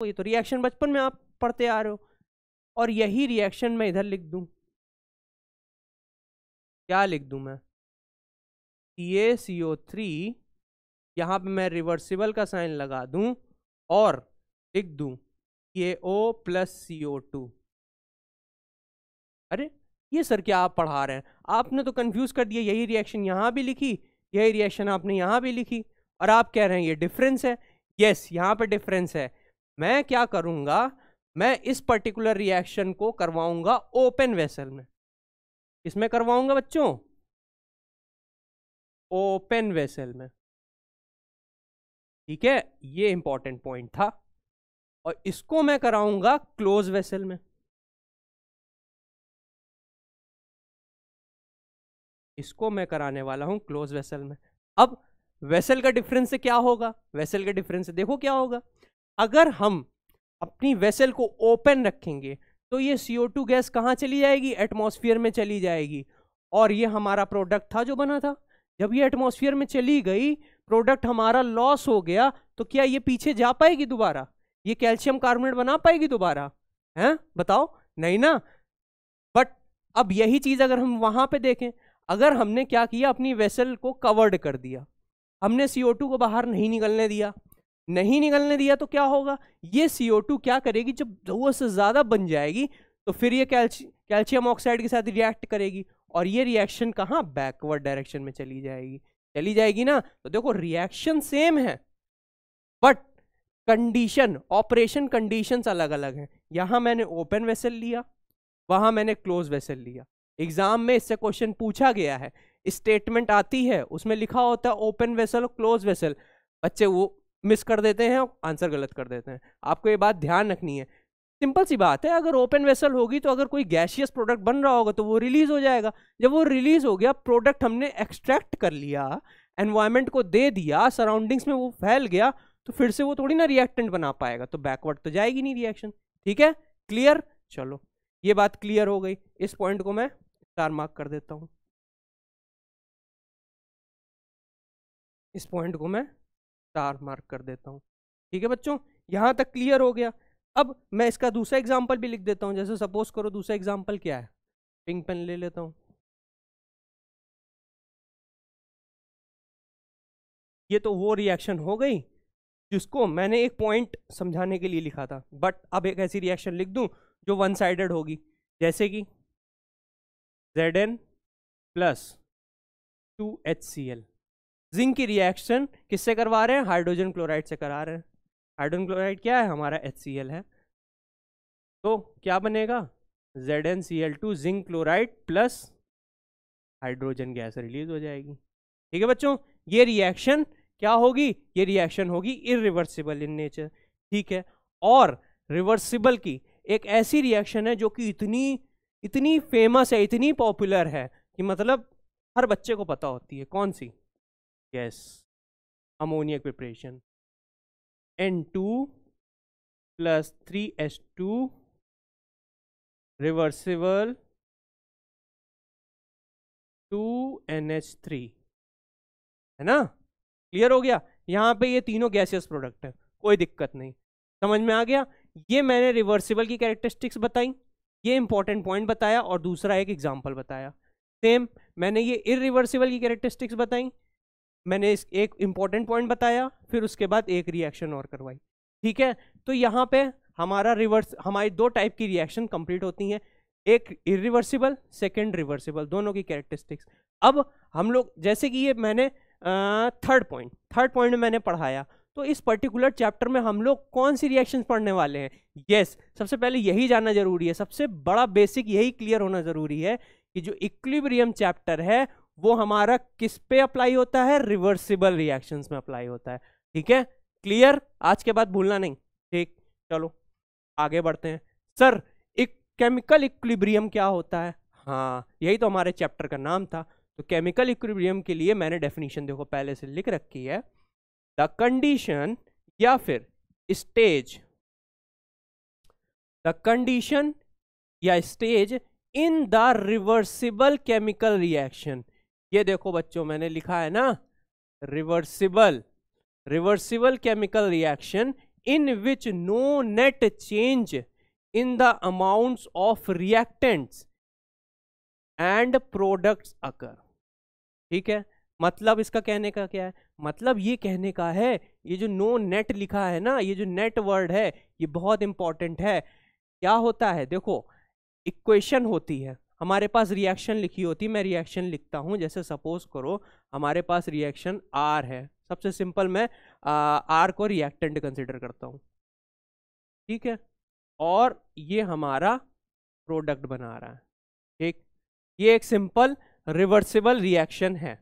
तो ये तो रिएक्शन बचपन में आप पढ़ते आ रहे हो, और यही रिएक्शन मैं इधर लिख दूं, क्या लिख दूं मैं, CaCO3, यहां पे मैं रिवर्सिबल का साइन लगा दूं और लिख दूं KO प्लस CO2। अरे ये सर क्या आप पढ़ा रहे हैं, आपने तो कंफ्यूज कर दिया, यही रिएक्शन यहां भी लिखी, यही रिएक्शन आपने यहां भी लिखी, और आप कह रहे हैं ये डिफरेंस है। यस, यहां पे डिफरेंस है। मैं क्या करूंगा, मैं इस पर्टिकुलर रिएक्शन को करवाऊंगा ओपन वेसल में। किसमें करवाऊंगा बच्चों, ओपन वेसल में। ठीक है, ये इंपॉर्टेंट पॉइंट था। और इसको मैं कराऊंगा क्लोज वेसल में। इसको मैं कराने वाला हूं क्लोज वेसल में। अब वेसल का डिफरेंस से क्या होगा, वेसल के डिफरेंस से देखो क्या होगा, अगर हम अपनी वेसल को ओपन रखेंगे तो ये CO2 गैस कहां चली जाएगी, एटमॉस्फेयर में चली जाएगी, और ये हमारा प्रोडक्ट था जो बना था। जब ये एटमॉस्फेयर में चली गई, प्रोडक्ट हमारा लॉस हो गया, तो क्या ये पीछे जा पाएगी दोबारा, ये कैल्शियम कार्बोनेट बना पाएगी दोबारा, हैं बताओ, नहीं ना। बट अब यही चीज अगर हम वहां पे देखें, अगर हमने क्या किया, अपनी वेसल को कवर्ड कर दिया, हमने CO2 को बाहर नहीं निकलने दिया, नहीं निकलने दिया, तो क्या होगा, ये CO2 क्या करेगी, जब जरूरत से ज्यादा बन जाएगी तो फिर ये कैल्शियम ऑक्साइड के साथ रिएक्ट करेगी, और ये रिएक्शन कहाँ, बैकवर्ड डायरेक्शन में चली जाएगी, चली जाएगी ना। तो देखो रिएक्शन सेम है, बट कंडीशन, ऑपरेशन कंडीशंस अलग अलग हैं। यहां मैंने ओपन वेसल लिया, वहां मैंने क्लोज वेसल लिया। एग्जाम में इससे क्वेश्चन पूछा गया है, स्टेटमेंट आती है, उसमें लिखा होता है ओपन वेसल और क्लोज वेसल, बच्चे वो मिस कर देते हैं, आंसर गलत कर देते हैं। आपको ये बात ध्यान रखनी है, सिंपल सी बात है, अगर ओपन वेसल होगी तो अगर कोई गैसियस प्रोडक्ट बन रहा होगा तो वो रिलीज हो जाएगा। जब वो रिलीज हो गया, प्रोडक्ट हमने एक्सट्रैक्ट कर लिया, एनवायरमेंट को दे दिया, सराउंडिंग्स में वो फैल गया, तो फिर से वो थोड़ी ना रिएक्टेंट बना पाएगा, तो बैकवर्ड तो जाएगी नहीं रिएक्शन। ठीक है, क्लियर, चलो ये बात क्लियर हो गई। इस पॉइंट को मैं स्टार मार्क कर देता हूं, इस पॉइंट को मैं स्टार मार्क कर देता हूं। ठीक है बच्चों, यहां तक क्लियर हो गया। अब मैं इसका दूसरा एग्जांपल भी लिख देता हूं, जैसे सपोज करो दूसरा एग्जांपल क्या है, पिंक पेन ले लेता हूं। ये तो वो रिएक्शन हो गई जिसको मैंने एक पॉइंट समझाने के लिए लिखा था, बट अब एक ऐसी रिएक्शन लिख दूं जो वन साइडेड होगी, जैसे कि Zn प्लस 2HCl। जिंक की रिएक्शन किससे करवा रहे हैं, हाइड्रोजन क्लोराइड से करा रहे हैं। हाइड्रोजन क्लोराइड क्या है, हमारा HCl है, तो क्या बनेगा, ZnCl2 zinc chloride plus hydrogen gas release हो जाएगी। ठीक है बच्चों, ये रिएक्शन क्या होगी, ये रिएक्शन होगी इरिवर्सिबल इन नेचर। ठीक है, और रिवर्सिबल की एक ऐसी रिएक्शन है जो कि इतनी इतनी फेमस है, इतनी पॉपुलर है कि मतलब हर बच्चे को पता होती है, कौन सी, yes, ammonia preparation, N2 plus 3H2 reversible 2NH3, है ना, क्लियर हो गया। यहां पे ये तीनों गैसियस प्रोडक्ट है, कोई दिक्कत नहीं, समझ में आ गया। ये मैंने रिवर्सिबल की कैरेक्टरिस्टिक्स बताई, ये इंपॉर्टेंट पॉइंट बताया, और दूसरा एक एग्जांपल बताया। सेम मैंने ये इरिवर्सिबल की कैरेक्टरिस्टिक्स बताई, मैंने इस एक इंपॉर्टेंट पॉइंट बताया, फिर उसके बाद एक रिएक्शन और करवाई। ठीक है, तो यहाँ पे हमारा हमारी दो टाइप की रिएक्शन कंप्लीट होती हैं, एक इरिवर्सिबल, सेकेंड रिवर्सिबल, दोनों की कैरेक्टरिस्टिक्स। अब हम लोग जैसे कि ये मैंने थर्ड पॉइंट में मैंने पढ़ाया, तो इस पर्टिकुलर चैप्टर में हम लोग कौन सी रिएक्शंस पढ़ने वाले हैं, यस, सबसे पहले यही जानना जरूरी है, सबसे बड़ा बेसिक यही क्लियर होना जरूरी है कि जो इक्विलिब्रियम चैप्टर है वो हमारा किस पे अप्लाई होता है, रिवर्सिबल रिएक्शंस में अप्लाई होता है। ठीक है, क्लियर, आज के बाद भूलना नहीं। ठीक, चलो आगे बढ़ते हैं। सर एक केमिकल इक्विलिब्रियम क्या होता है, हाँ यही तो हमारे चैप्टर का नाम था। तो केमिकल इक्विलिब्रियम के लिए मैंने डेफिनेशन देखो पहले से लिख रखी है, द कंडीशन या फिर स्टेज, द कंडीशन या stage in the reversible chemical reaction. ये देखो बच्चों मैंने लिखा है ना, reversible chemical reaction in which no net change in the amounts of reactants and products occur। ठीक है, मतलब इसका कहने का क्या है, मतलब ये कहने का है, ये जो नो नेट लिखा है ना, ये जो नेट वर्ड है ये बहुत इंपॉर्टेंट है। क्या होता है, देखो इक्वेशन होती है, हमारे पास रिएक्शन लिखी होती है, मैं रिएक्शन लिखता हूं, जैसे सपोज करो हमारे पास रिएक्शन आर है, सबसे सिंपल मैं आर को रिएक्टेंट कंसिडर करता हूं, ठीक है, और ये हमारा प्रोडक्ट बना रहा है, ठीक, ये एक सिंपल रिवर्सिबल रिएक्शन है,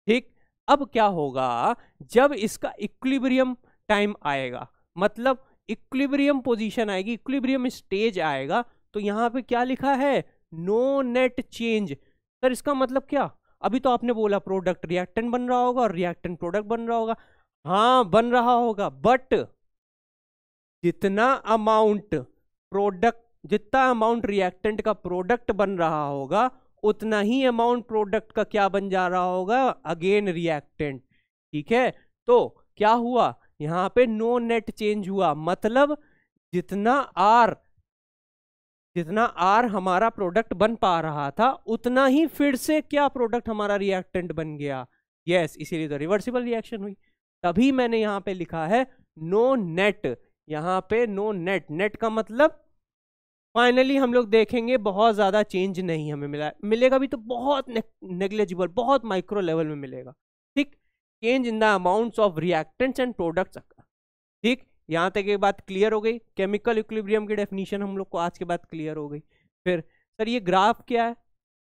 ठीक। अब क्या होगा, जब इसका इक्विलिब्रियम टाइम आएगा, मतलब इक्विलिब्रियम पोजीशन आएगी, इक्विलिब्रियम स्टेज आएगा, तो यहां पे क्या लिखा है, नो नेट चेंज। सर इसका मतलब क्या, अभी तो आपने बोला प्रोडक्ट रिएक्टेंट बन रहा होगा और रिएक्टेंट प्रोडक्ट बन रहा होगा, हाँ बन रहा होगा, बट जितना अमाउंट प्रोडक्ट, जितना अमाउंट रिएक्टेंट का प्रोडक्ट बन रहा होगा, उतना ही अमाउंट प्रोडक्ट का क्या बन जा रहा होगा, अगेन रिएक्टेंट, ठीक है। तो क्या हुआ, यहां पे नो नेट चेंज हुआ, मतलब जितना आर हमारा प्रोडक्ट बन पा रहा था, उतना ही फिर से क्या प्रोडक्ट हमारा रिएक्टेंट बन गया, यस, इसीलिए तो रिवर्सिबल रिएक्शन हुई। तभी मैंने यहां पे लिखा है नो नेट, यहां पे नो नेट, नेट का मतलब फाइनली हम लोग देखेंगे बहुत ज्यादा चेंज नहीं हमें मिलेगा भी तो बहुत नेग्लिजिबल, बहुत माइक्रो लेवल में मिलेगा, ठीक। Change in the amounts of reactants and products, ठीक, यहां तक एक बात क्लियर हो गई, केमिकल इक्विलिब्रियम की डेफिनेशन हम लोग को आज के बाद क्लियर हो गई। फिर सर ये ग्राफ क्या है,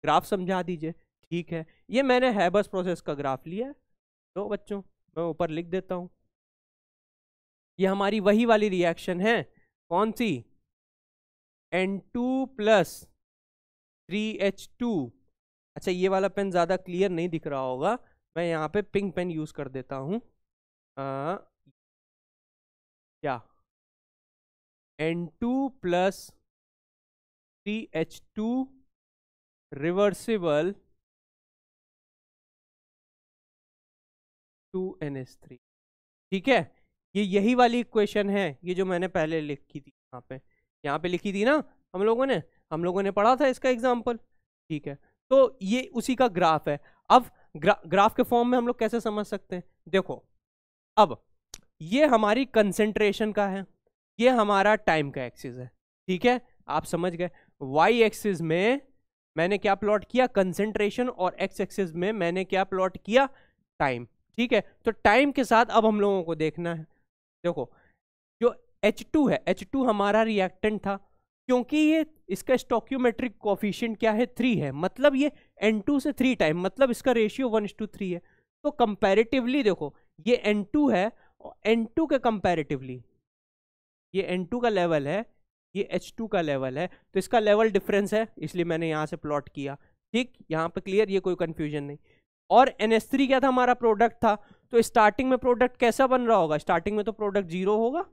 ग्राफ समझा दीजिए, ठीक है, ये मैंने हैबर्स प्रोसेस का ग्राफ लिया है, तो बच्चों मैं ऊपर लिख देता हूं, ये हमारी वही वाली रिएक्शन है, कौन सी, N2 प्लस 3H2। अच्छा ये वाला पेन ज़्यादा क्लियर नहीं दिख रहा होगा, मैं यहाँ पे पिंक पेन यूज़ कर देता हूँ, क्या N2 plus 3H2 reversible 2NH3, ठीक है, ये यही वाली इक्वेशन है, ये जो मैंने पहले लिखी थी यहाँ पे लिखी थी ना हम लोगों ने पढ़ा था इसका एग्जाम्पल, ठीक है, तो ये उसी का ग्राफ है। अब ग्राफ के फॉर्म में हम लोग कैसे समझ सकते हैं, देखो अब ये हमारी कंसेंट्रेशन का है, ये हमारा टाइम का एक्सिस है, ठीक है, आप समझ गए। वाई एक्सिस में मैंने क्या प्लॉट किया, कंसेंट्रेशन, और एक्स एक्सिस में मैंने क्या प्लॉट किया, टाइम, ठीक है। तो टाइम के साथ अब हम लोगों को देखना है, देखो जो H2 है, H2 हमारा रिएक्टेंट था, क्योंकि ये इसका स्टोक्योमेट्रिक कोफिशिएंट क्या है, 3 है, मतलब ये N2 से 3 टाइम, मतलब इसका रेशियो 1:3 है। तो कंपैरेटिवली देखो ये N2 है, और N2 के कंपैरेटिवली ये N2 का लेवल है, ये H2 का लेवल है, तो इसका लेवल डिफरेंस है, इसलिए मैंने यहां से प्लॉट किया, ठीक, यहां पे क्लियर, ये कोई कंफ्यूजन नहीं। और NH3 क्या था, हमारा प्रोडक्ट था, तो स्टार्टिंग में प्रोडक्ट कैसा बन रहा होगा, स्टार्टिंग में तो प्रोडक्ट 0 होगा,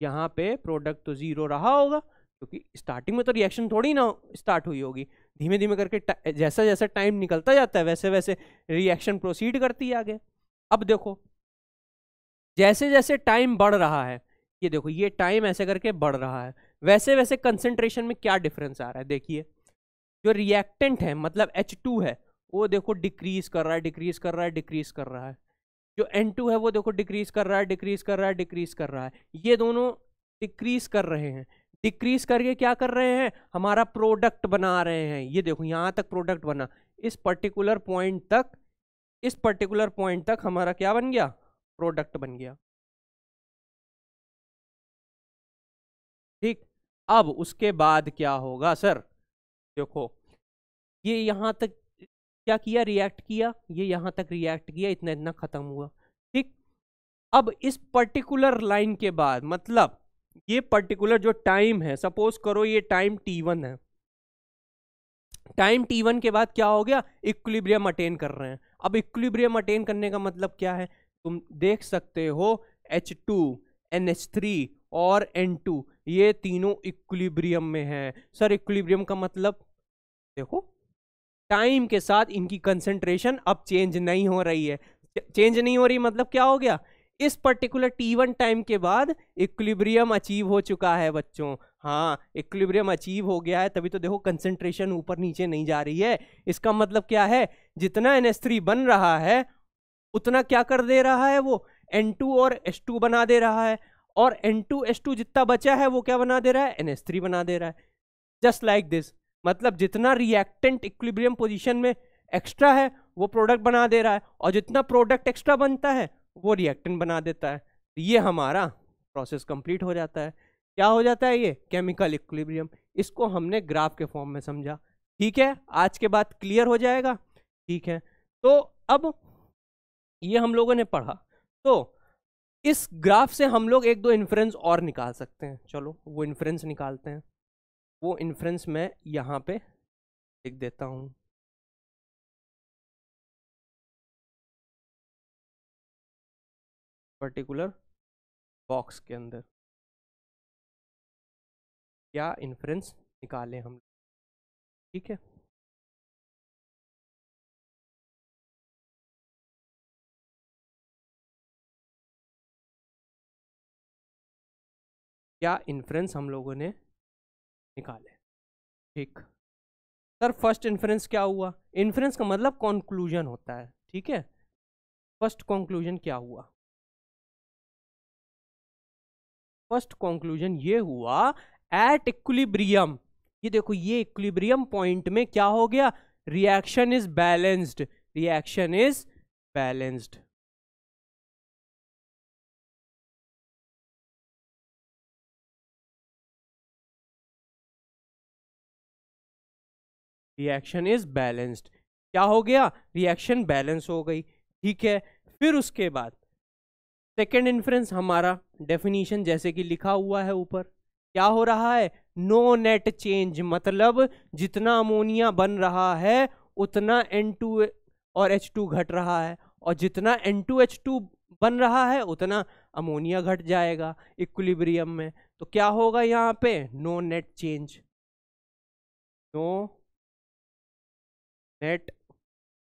यहाँ पे प्रोडक्ट तो 0 रहा होगा, क्योंकि स्टार्टिंग में तो रिएक्शन थोड़ी ना स्टार्ट हुई होगी, धीमे धीमे करके जैसा जैसा टाइम निकलता जाता है वैसे वैसे रिएक्शन प्रोसीड करती है आगे। अब देखो जैसे जैसे टाइम बढ़ रहा है, ये देखो ये टाइम ऐसे करके बढ़ रहा है, वैसे वैसे कंसेंट्रेशन में क्या डिफरेंस आ रहा है, देखिए जो रिएक्टेंट है मतलब H2 है, वो देखो डिक्रीज कर रहा है, डिक्रीज कर रहा है, डिक्रीज कर रहा है, जो N2 है वो देखो डिक्रीज कर रहा है, डिक्रीज कर रहा है, डिक्रीज कर रहा है, ये दोनों डिक्रीज कर रहे हैं, डिक्रीज करके क्या कर रहे हैं, हमारा प्रोडक्ट बना रहे हैं, ये देखो यहां तक प्रोडक्ट बना, इस पर्टिकुलर पॉइंट तक हमारा क्या बन गया, प्रोडक्ट बन गया, ठीक। अब उसके बाद क्या होगा सर, देखो ये यहां तक क्या किया, रिएक्ट किया, ये यहां तक रिएक्ट किया, इतना इतना खत्म हुआ, ठीक। अब इस पर्टिकुलर लाइन के बाद, मतलब ये पर्टिकुलर जो टाइम है, सपोज करो ये टाइम T1 है, टाइम T1 के बाद क्या हो गया, इक्विलिब्रियम अटेन कर रहे हैं। अब इक्विलिब्रियम अटेन करने का मतलब क्या है, तुम देख सकते हो H2, NH3 और N2 ये तीनों इक्विलिब्रियम में है। सर इक्विलिब्रियम का मतलब देखो टाइम के साथ इनकी कंसेंट्रेशन अब चेंज नहीं हो रही है, चेंज नहीं हो रही मतलब क्या हो गया, इस पर्टिकुलर T1 टाइम के बाद इक्विलिब्रियम अचीव हो चुका है बच्चों। हाँ, इक्विलिब्रियम अचीव हो गया है, तभी तो देखो कंसंट्रेशन ऊपर नीचे नहीं जा रही है। इसका मतलब क्या है, जितना NH3 बन रहा है उतना क्या कर दे रहा है, वो N2 और H2 बना दे रहा है, और N2 H2 जितना बचा है वो क्या बना दे रहा है, NH3 बना दे रहा है। जस्ट लाइक दिस, मतलब जितना रिएक्टेंट इक्विलिब्रियम पोजीशन में एक्स्ट्रा है वो प्रोडक्ट बना दे रहा है, और जितना प्रोडक्ट एक्स्ट्रा बनता है वो रिएक्टेंट बना देता है। ये हमारा प्रोसेस कंप्लीट हो जाता है। क्या हो जाता है, ये केमिकल इक्विलिब्रियम। इसको हमने ग्राफ के फॉर्म में समझा। ठीक है, आज के बाद क्लियर हो जाएगा। ठीक है, तो अब ये हम लोगों ने पढ़ा, तो इस ग्राफ से हम लोग एक दो इन्फ्रेंस और निकाल सकते हैं। चलो वो इन्फ्रेंस निकालते हैं। वो इन्फ्रेंस मैं यहाँ पे लिख देता हूँ। पर्टिकुलर बॉक्स के अंदर क्या इन्फ्रेंस निकालें हम। ठीक है, क्या इन्फ्रेंस हम लोगों ने निकाले। ठीक सर, फर्स्ट इन्फ्रेंस क्या हुआ, इन्फ्रेंस का मतलब कंक्लूजन होता है। ठीक है, फर्स्ट कंक्लूजन क्या हुआ, फर्स्ट कंक्लूजन ये हुआ एट इक्विलिब्रियम, ये देखो ये इक्विलिब्रियम पॉइंट में क्या हो गया, reaction is balanced, reaction is balanced. Reaction is balanced, क्या हो गया, रिएक्शन बैलेंस हो गई। ठीक है, फिर उसके बाद सेकेंड इन्फ्रेंस हमारा डेफिनेशन जैसे कि लिखा हुआ है ऊपर, क्या हो रहा है, नो नेट चेंज, मतलब जितना अमोनिया बन रहा है उतना N2 और H2 घट रहा है, और जितना N2H2 बन रहा है उतना अमोनिया घट जाएगा इक्विलिब्रियम में। तो क्या होगा यहाँ पे, no net change, no net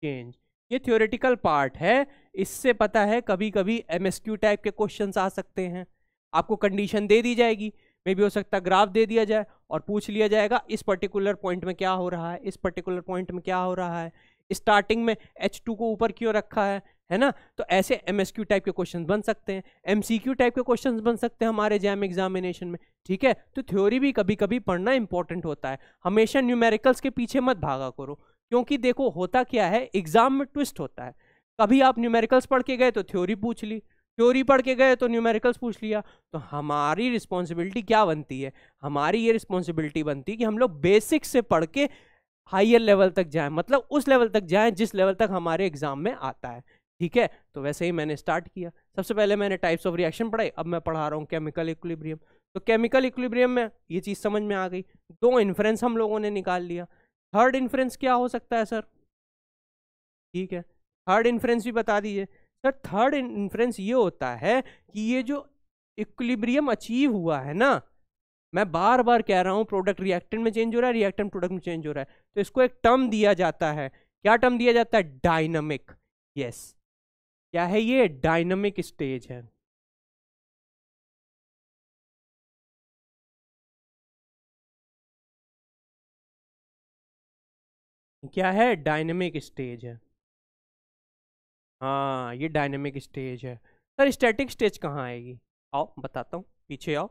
change. ये थ्योरेटिकल पार्ट है, इससे पता है कभी कभी MSQ टाइप के क्वेश्चंस आ सकते हैं। आपको कंडीशन दे दी जाएगी, मे भी हो सकता है ग्राफ दे दिया जाए और पूछ लिया जाएगा इस पर्टिकुलर पॉइंट में क्या हो रहा है, इस पर्टिकुलर पॉइंट में क्या हो रहा है, स्टार्टिंग में H2 को ऊपर क्यों रखा है ना। तो ऐसे MSQ टाइप के क्वेश्चन बन सकते हैं, MCQ टाइप के क्वेश्चन बन सकते हैं हमारे जैम एग्जामिनेशन में। ठीक है, तो थ्योरी भी कभी कभी पढ़ना इंपॉर्टेंट होता है, हमेशा न्यूमेरिकल्स के पीछे मत भागा करो, क्योंकि देखो होता क्या है, एग्जाम में ट्विस्ट होता है। कभी आप न्यूमेरिकल्स पढ़ के गए तो थ्योरी पूछ ली, थ्योरी पढ़ के गए तो न्यूमेरिकल्स पूछ लिया। तो हमारी रिस्पॉन्सिबिलिटी क्या बनती है, हमारी ये रिस्पॉन्सिबिलिटी बनती है कि हम लोग बेसिक से पढ़ के हायर लेवल तक जाएं, मतलब उस लेवल तक जाएं जिस लेवल तक हमारे एग्जाम में आता है। ठीक है, तो वैसे ही मैंने स्टार्ट किया। सबसे पहले मैंने टाइप्स ऑफ रिएक्शन पढ़ाई, अब मैं पढ़ा रहा हूँ केमिकल इक्विलिब्रियम। तो केमिकल इक्विलिब्रियम में ये चीज समझ में आ गई, दो इन्फ्रेंस हम लोगों ने निकाल लिया। थर्ड इन्फ्रेंस क्या हो सकता है सर, ठीक है, थर्ड इन्फ्रेंस भी बता दीजिए सर। थर्ड इन्फ्रेंस ये होता है कि ये जो इक्विलिब्रियम अचीव हुआ है ना, मैं बार बार कह रहा हूं प्रोडक्ट रिएक्टेंट में चेंज हो रहा है, रिएक्टेंट प्रोडक्ट में चेंज हो रहा है, तो इसको एक टर्म दिया जाता है। क्या टर्म दिया जाता है, डायनामिक। यस, क्या है ये, डायनामिक स्टेज है। क्या है, डायनामिक स्टेज है। हाँ, ये डायनेमिक स्टेज है। सर स्टैटिक स्टेज कहाँ आएगी, आओ बताता हूँ, पीछे आओ,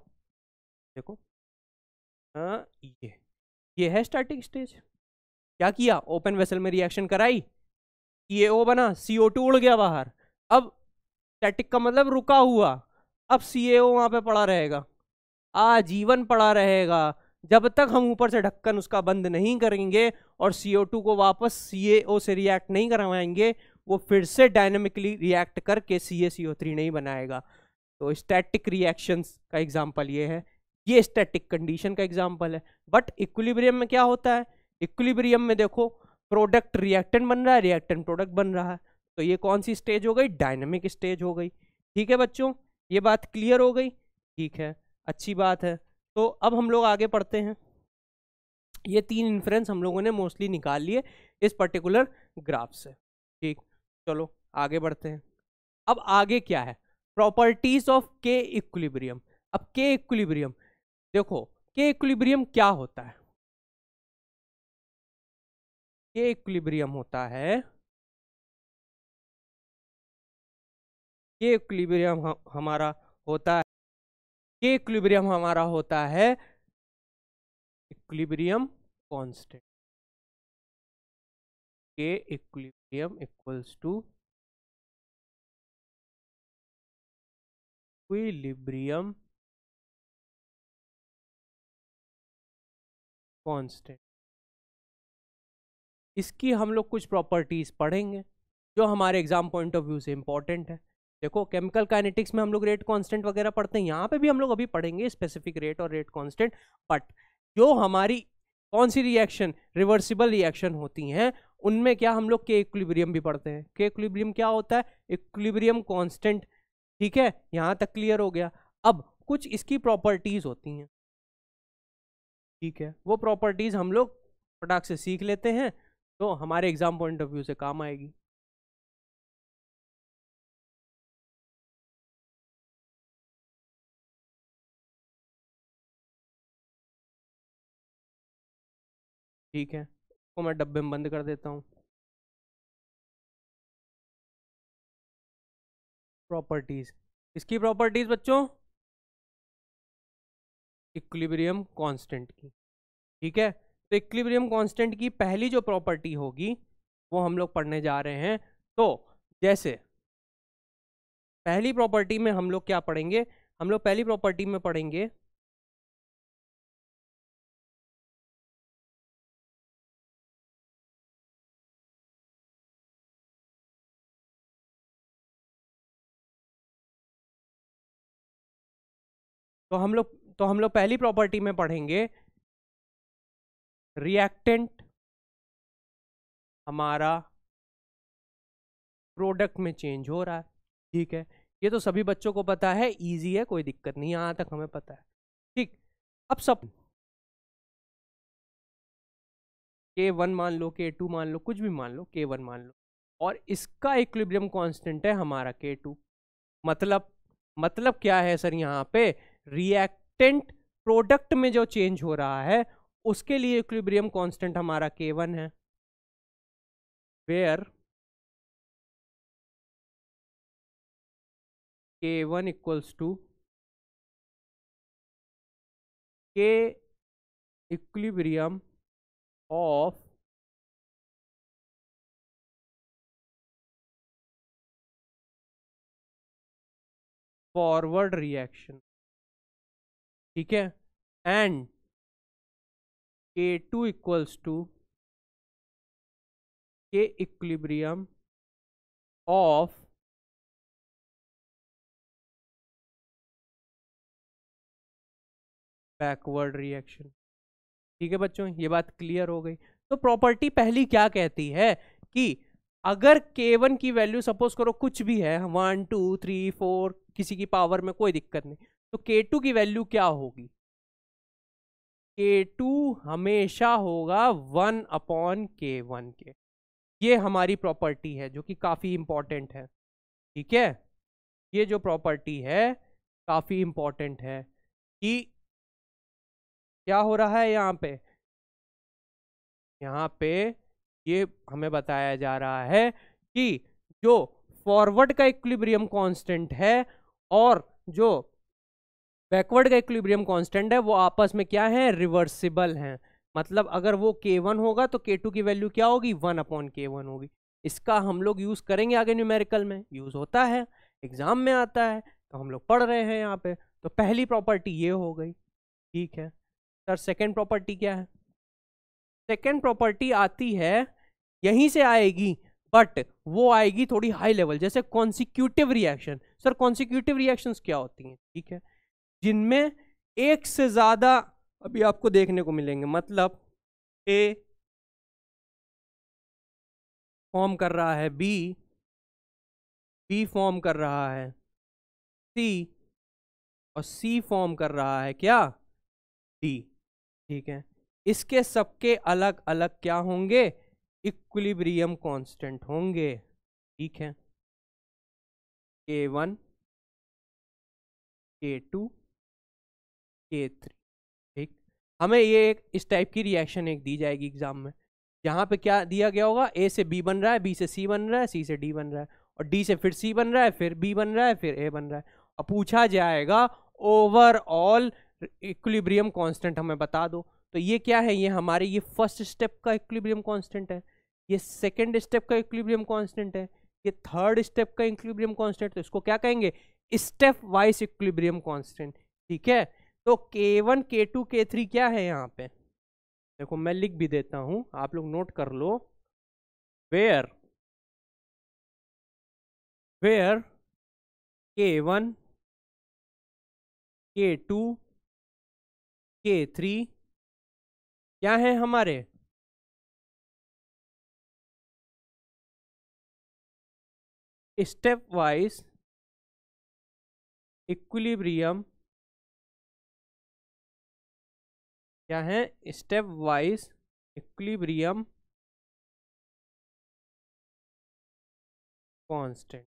देखो। हाँ, ये है स्टैटिक स्टेज। क्या किया, ओपन वेसल में रिएक्शन कराई, CaO बना, CO2 उड़ गया बाहर। अब स्टैटिक का मतलब रुका हुआ, अब CaO वहां पे पड़ा रहेगा, आजीवन पड़ा रहेगा, जब तक हम ऊपर से ढक्कन उसका बंद नहीं करेंगे और CO2 को वापस CaO से रिएक्ट नहीं करवाएंगे, वो फिर से डायनेमिकली रिएक्ट करके CaCO3 नहीं बनाएगा। तो स्टैटिक रिएक्शंस का एग्जांपल ये है, ये स्टैटिक कंडीशन का एग्जांपल है। बट इक्विलिब्रियम में क्या होता है, इक्विलिब्रियम में देखो प्रोडक्ट रिएक्टेंट बन रहा है, रिएक्टेंट प्रोडक्ट बन रहा है, तो ये कौन सी स्टेज हो गई, डायनेमिक स्टेज हो गई। ठीक है बच्चों, ये बात क्लियर हो गई, ठीक है, अच्छी बात है। तो अब हम लोग आगे पढ़ते हैं। ये तीन इन्फ्रेंस हम लोगों ने मोस्टली निकाल लिए इस पर्टिकुलर ग्राफ से। ठीक, चलो आगे बढ़ते हैं। अब आगे क्या है, प्रॉपर्टीज ऑफ के इक्विलिब्रियम। अब के इक्विलिब्रियम देखो, के इक्विलिब्रियम क्या होता है? के इक्विलिब्रियम होता है, के इक्विलिब्रियम हमारा होता है, के इक्विलिब्रियम हमारा होता है equilibrium constant. K equilibrium equals to equilibrium constant. इसकी हम लोग कुछ प्रॉपर्टीज पढ़ेंगे जो हमारे एग्जाम पॉइंट ऑफ व्यू से इंपॉर्टेंट है। देखो, केमिकल काइनेटिक्स में हम लोग रेट कांस्टेंट वगैरह पढ़ते हैं, यहाँ पे भी हम लोग अभी पढ़ेंगे स्पेसिफिक रेट और रेट कांस्टेंट। बट जो हमारी कौन सी रिएक्शन रिवर्सिबल रिएक्शन होती हैं, उनमें क्या हम लोग के इक्विलिब्रियम भी पढ़ते हैं। के इक्विलिब्रियम क्या होता है? Equilibrium constant. ठीक है, यहाँ तक क्लियर हो गया। अब कुछ इसकी प्रॉपर्टीज होती हैं, ठीक है, वो प्रॉपर्टीज हम लोग फटाक से सीख लेते हैं तो हमारे एग्जाम पॉइंट ऑफ व्यू से काम आएगी। ठीक है, तो मैं डब्बे में बंद कर देता हूँ। प्रॉपर्टीज, इसकी प्रॉपर्टीज बच्चों इक्विलिब्रियम कांस्टेंट की। ठीक है, तो इक्विलिब्रियम कांस्टेंट की पहली जो प्रॉपर्टी होगी वो हम लोग पढ़ने जा रहे हैं। तो जैसे पहली प्रॉपर्टी में हम लोग क्या पढ़ेंगे? हम लोग पहली प्रॉपर्टी में पढ़ेंगे तो हम लोग पहली प्रॉपर्टी में पढ़ेंगे रिएक्टेंट हमारा प्रोडक्ट में चेंज हो रहा है। ठीक है, ये तो सभी बच्चों को पता है, इजी है, कोई दिक्कत नहीं, यहां तक हमें पता है। ठीक, अब सब K1 मान लो, K2 मान लो, कुछ भी मान लो, K1 मान लो, और इसका इक्विलिब्रियम कांस्टेंट है हमारा K2। मतलब क्या है सर? यहाँ पे रिएक्टेंट प्रोडक्ट में जो चेंज हो रहा है उसके लिए इक्विलिब्रियम कांस्टेंट हमारा K1 है, where K1 equals to K equilibrium of forward reaction. ठीक है, and K2 equals to K equilibrium of backward reaction. ठीक है बच्चों, ये बात क्लियर हो गई। तो प्रॉपर्टी पहली क्या कहती है कि अगर K1 की वैल्यू सपोज करो कुछ भी है, 1 2 3 4 किसी की पावर में, कोई दिक्कत नहीं, तो K2 की वैल्यू क्या होगी? K2 हमेशा होगा 1/K1 के। ये हमारी प्रॉपर्टी है जो कि काफी इंपॉर्टेंट है। ठीक है, ये जो प्रॉपर्टी है काफी इंपॉर्टेंट है कि क्या हो रहा है यहाँ पे ये हमें बताया जा रहा है कि जो फॉरवर्ड का इक्विलिब्रियम कांस्टेंट है और जो बैकवर्ड का इक्विलिब्रियम कांस्टेंट है वो आपस में क्या है? रिवर्सिबल हैं। मतलब अगर वो K1 होगा तो K2 की वैल्यू क्या होगी? 1/K1 होगी। इसका हम लोग यूज करेंगे आगे, न्यूमेरिकल में यूज होता है, एग्जाम में आता है, तो हम लोग पढ़ रहे हैं यहाँ पे। तो पहली प्रॉपर्टी ये हो गई। ठीक है सर, सेकेंड प्रॉपर्टी क्या है? सेकेंड प्रॉपर्टी आती है, यहीं से आएगी, बट वो आएगी थोड़ी हाई लेवल, जैसे consecutive reaction. Sir consecutive reactions क्या होती हैं? ठीक है, जिनमें एक से ज्यादा अभी आपको देखने को मिलेंगे। मतलब ए फॉर्म कर रहा है बी, बी फॉर्म कर रहा है सी, और सी फॉर्म कर रहा है क्या? डी। ठीक है, इसके सबके अलग अलग क्या होंगे? इक्विलिब्रियम कांस्टेंट होंगे। ठीक है, K1 K2 K3। ठीक, हमें ये एक इस टाइप की रिएक्शन एक दी जाएगी एग्जाम में, यहाँ पे क्या दिया गया होगा, A से B बन रहा है, B से C बन रहा है, C से D बन रहा है, और D से फिर C बन रहा है, फिर B बन रहा है, फिर A बन रहा है, और पूछा जाएगा ओवरऑल इक्विलिब्रियम कांस्टेंट हमें बता दो। तो ये क्या है, ये हमारे ये फर्स्ट स्टेप का इक्विलिब्रियम कांस्टेंट है, ये सेकंड स्टेप का इक्विलिब्रियम कांस्टेंट है, ये थर्ड स्टेप का इक्विलिब्रियम कांस्टेंट, तो इसको क्या कहेंगे, स्टेप वाइज इक्विलिब्रियम कांस्टेंट। ठीक है, तो K1 K2 K3 क्या है यहाँ पे, देखो मैं लिख भी देता हूं, आप लोग नोट कर लो। Where where K1 K2 K3 क्या है हमारे, स्टेप वाइज इक्विलिब्रियम, क्या है, स्टेप वाइज इक्विलिब्रियम कांस्टेंट।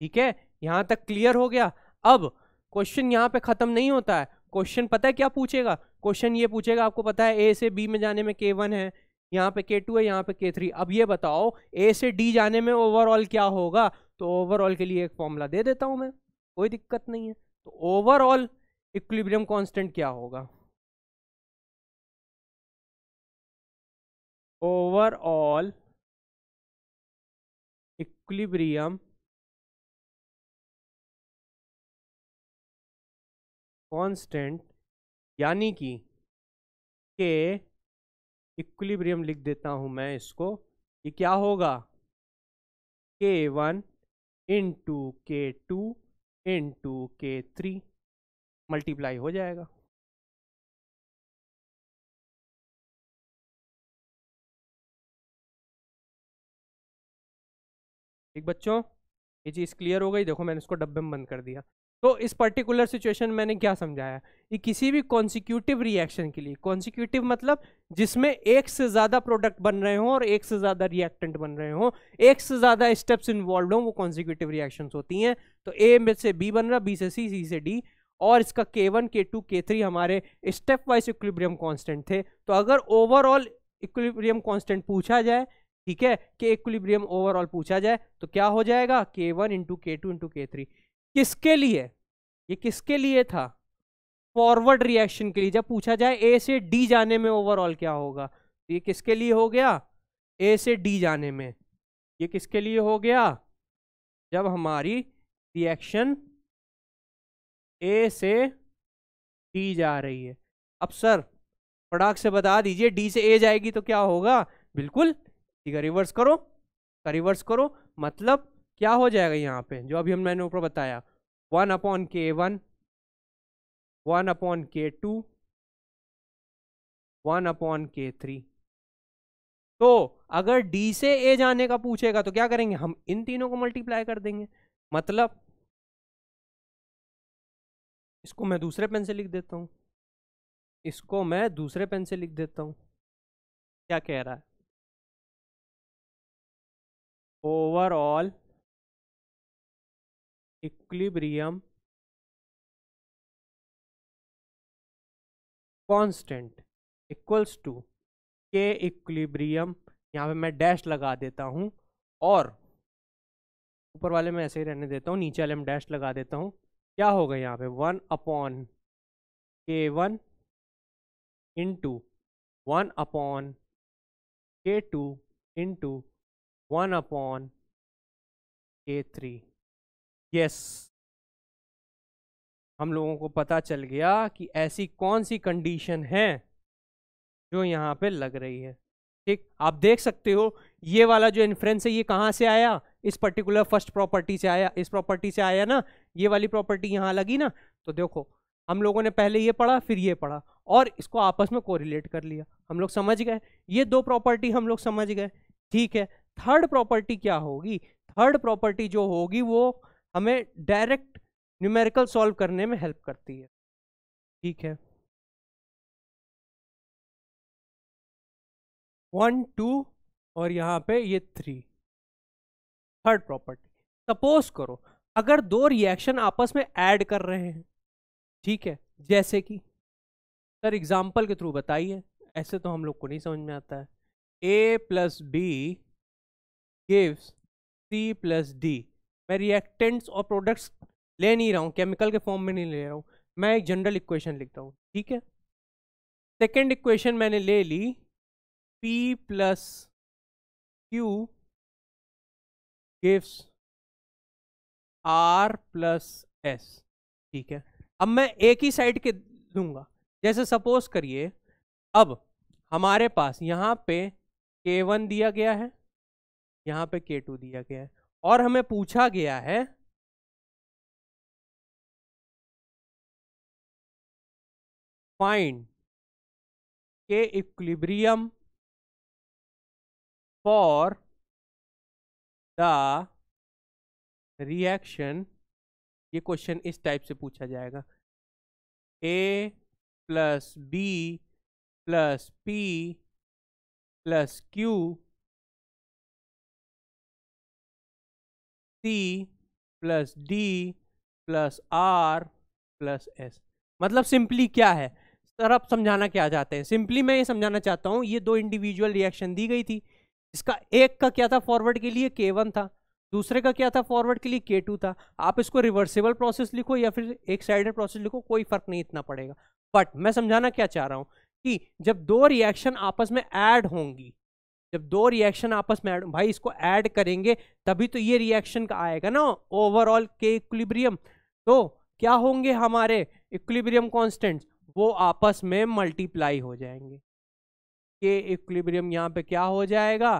ठीक है, यहां तक क्लियर हो गया। अब क्वेश्चन यहां पे खत्म नहीं होता है, क्वेश्चन पता है क्या पूछेगा, क्वेश्चन ये पूछेगा, आपको पता है A से B में जाने में K1 है, यहाँ पे K2 है, यहाँ पे K3। अब ये बताओ A से D जाने में ओवरऑल क्या होगा, तो ओवरऑल के लिए एक फॉर्मूला दे देता हूं मैं, कोई दिक्कत नहीं है। तो ओवरऑल इक्विलिब्रियम कांस्टेंट क्या होगा, ओवरऑल इक्विलिब्रियम कांस्टेंट, यानी कि के इक्विलिब्रियम लिख देता हूं मैं इसको, ये क्या होगा, K1 into K2 into K3 multiply हो जाएगा। ठीक बच्चों, ये चीज़ क्लियर हो गई, देखो मैंने इसको डब्बे में बंद कर दिया। तो इस पर्टिकुलर सिचुएशन में मैंने क्या समझाया कि किसी भी कॉन्सिक्यूटिव रिएक्शन के लिए, कॉन्सिक्यूटिव मतलब जिसमें एक से ज्यादा प्रोडक्ट बन रहे हो और एक से ज्यादा रिएक्टेंट बन रहे हो, एक से ज्यादा स्टेप्स इन्वॉल्व हो, वो कॉन्सिक्यूटिव रिएक्शंस होती हैं। तो ए में से बी बन रहा, बी से सी से डी, और इसका K1 K2 K3 हमारे स्टेप वाइज इक्विलिब्रियम कांस्टेंट थे। तो अगर ओवरऑल इक्विलिब्रियम कांस्टेंट पूछा जाए, ठीक है, कि इक्विलिब्रियम ओवरऑल पूछा जाए, तो क्या हो जाएगा, K1 into K2 into K3। किसके लिए, ये किसके लिए था, फॉरवर्ड रिएक्शन के लिए, जब पूछा जाए ए से डी जाने में ओवरऑल क्या होगा, तो ये किसके लिए हो गया, ए से डी जाने में। ये किसके लिए हो गया, जब हमारी रिएक्शन ए से डी जा रही है। अब सर फटाक से बता दीजिए, डी से ए जाएगी तो क्या होगा, बिल्कुल ठीक है, रिवर्स करो, रिवर्स करो, मतलब क्या हो जाएगा यहाँ पे, जो अभी मैंने ऊपर बताया, 1/K1 1/K2 1/K3। तो अगर डी से ए जाने का पूछेगा तो क्या करेंगे, हम इन तीनों को मल्टीप्लाई कर देंगे। मतलब इसको मैं दूसरे पेन से लिख देता हूं, इसको मैं दूसरे पेन से लिख देता हूं, क्या कह रहा है, overall equilibrium constant equals to K equilibrium, यहाँ पे मैं डैश लगा देता हूं, और ऊपर वाले में ऐसे ही रहने देता हूँ, नीचे वाले में डैश लगा देता हूँ। क्या होगा यहाँ पे, 1/K1 into 1/K2 into 1/K3। Yes, हम लोगों को पता चल गया कि ऐसी कौन सी कंडीशन है जो यहाँ पे लग रही है। ठीक, आप देख सकते हो ये वाला जो इन्फ्रेंस है ये कहाँ से आया, इस पर्टिकुलर फर्स्ट प्रॉपर्टी से आया, इस प्रॉपर्टी से आया ना, ये वाली प्रॉपर्टी यहाँ लगी ना। तो देखो हम लोगों ने पहले ये पढ़ा, फिर ये पढ़ा, और इसको आपस में कोरिलेट कर लिया, हम लोग समझ गए, ये दो प्रॉपर्टी हम लोग समझ गए। ठीक है, थर्ड प्रॉपर्टी क्या होगी, थर्ड प्रॉपर्टी जो होगी वो हमें डायरेक्ट न्यूमेरिकल सॉल्व करने में हेल्प करती है। ठीक है, 1 2 और यहाँ पे ये 3, थर्ड प्रॉपर्टी। सपोज करो अगर दो रिएक्शन आपस में ऐड कर रहे हैं, ठीक है, जैसे कि सर एग्जाम्पल के थ्रू बताइए, ऐसे तो हम लोग को नहीं समझ में आता है। A plus B gives C plus D. मैं रिएक्टेंट्स और प्रोडक्ट्स ले नहीं रहा हूँ, केमिकल के फॉर्म में नहीं ले रहा हूँ, मैं एक जनरल इक्वेशन लिखता हूँ, ठीक है। सेकेंड इक्वेशन मैंने ले ली, P plus Q gives R plus S, ठीक है। अब मैं एक ही साइड के दूंगा, जैसे सपोज करिए अब हमारे पास यहाँ पे K1 दिया गया है, यहाँ पे K2 दिया गया है, और हमें पूछा गया है find K equilibrium for the reaction. ये क्वेश्चन इस टाइप से पूछा जाएगा, A plus B plus P plus Q C plus D plus R plus S। मतलब सिंपली क्या है सर, आप समझाना क्या चाहते हैं? सिंपली मैं ये समझाना चाहता हूं, ये दो इंडिविजुअल रिएक्शन दी गई थी, इसका एक का क्या था फॉरवर्ड के लिए K1 था, दूसरे का क्या था फॉरवर्ड के लिए K2 था। आप इसको रिवर्सिबल प्रोसेस लिखो या फिर एक साइडेड प्रोसेस लिखो, कोई फर्क नहीं इतना पड़ेगा। बट मैं समझाना क्या चाह रहा हूं कि जब दो रिएक्शन आपस में ऐड होंगी, जब दो रिएक्शन आपस में ऐड, भाई इसको ऐड करेंगे तभी तो ये रिएक्शन का आएगा ना ओवरऑल के इक्विलिब्रियम। तो क्या होंगे हमारे इक्विलिब्रियम कांस्टेंट्स, वो आपस में मल्टीप्लाई हो जाएंगे। के इक्विलिब्रियम यहाँ पे क्या हो जाएगा,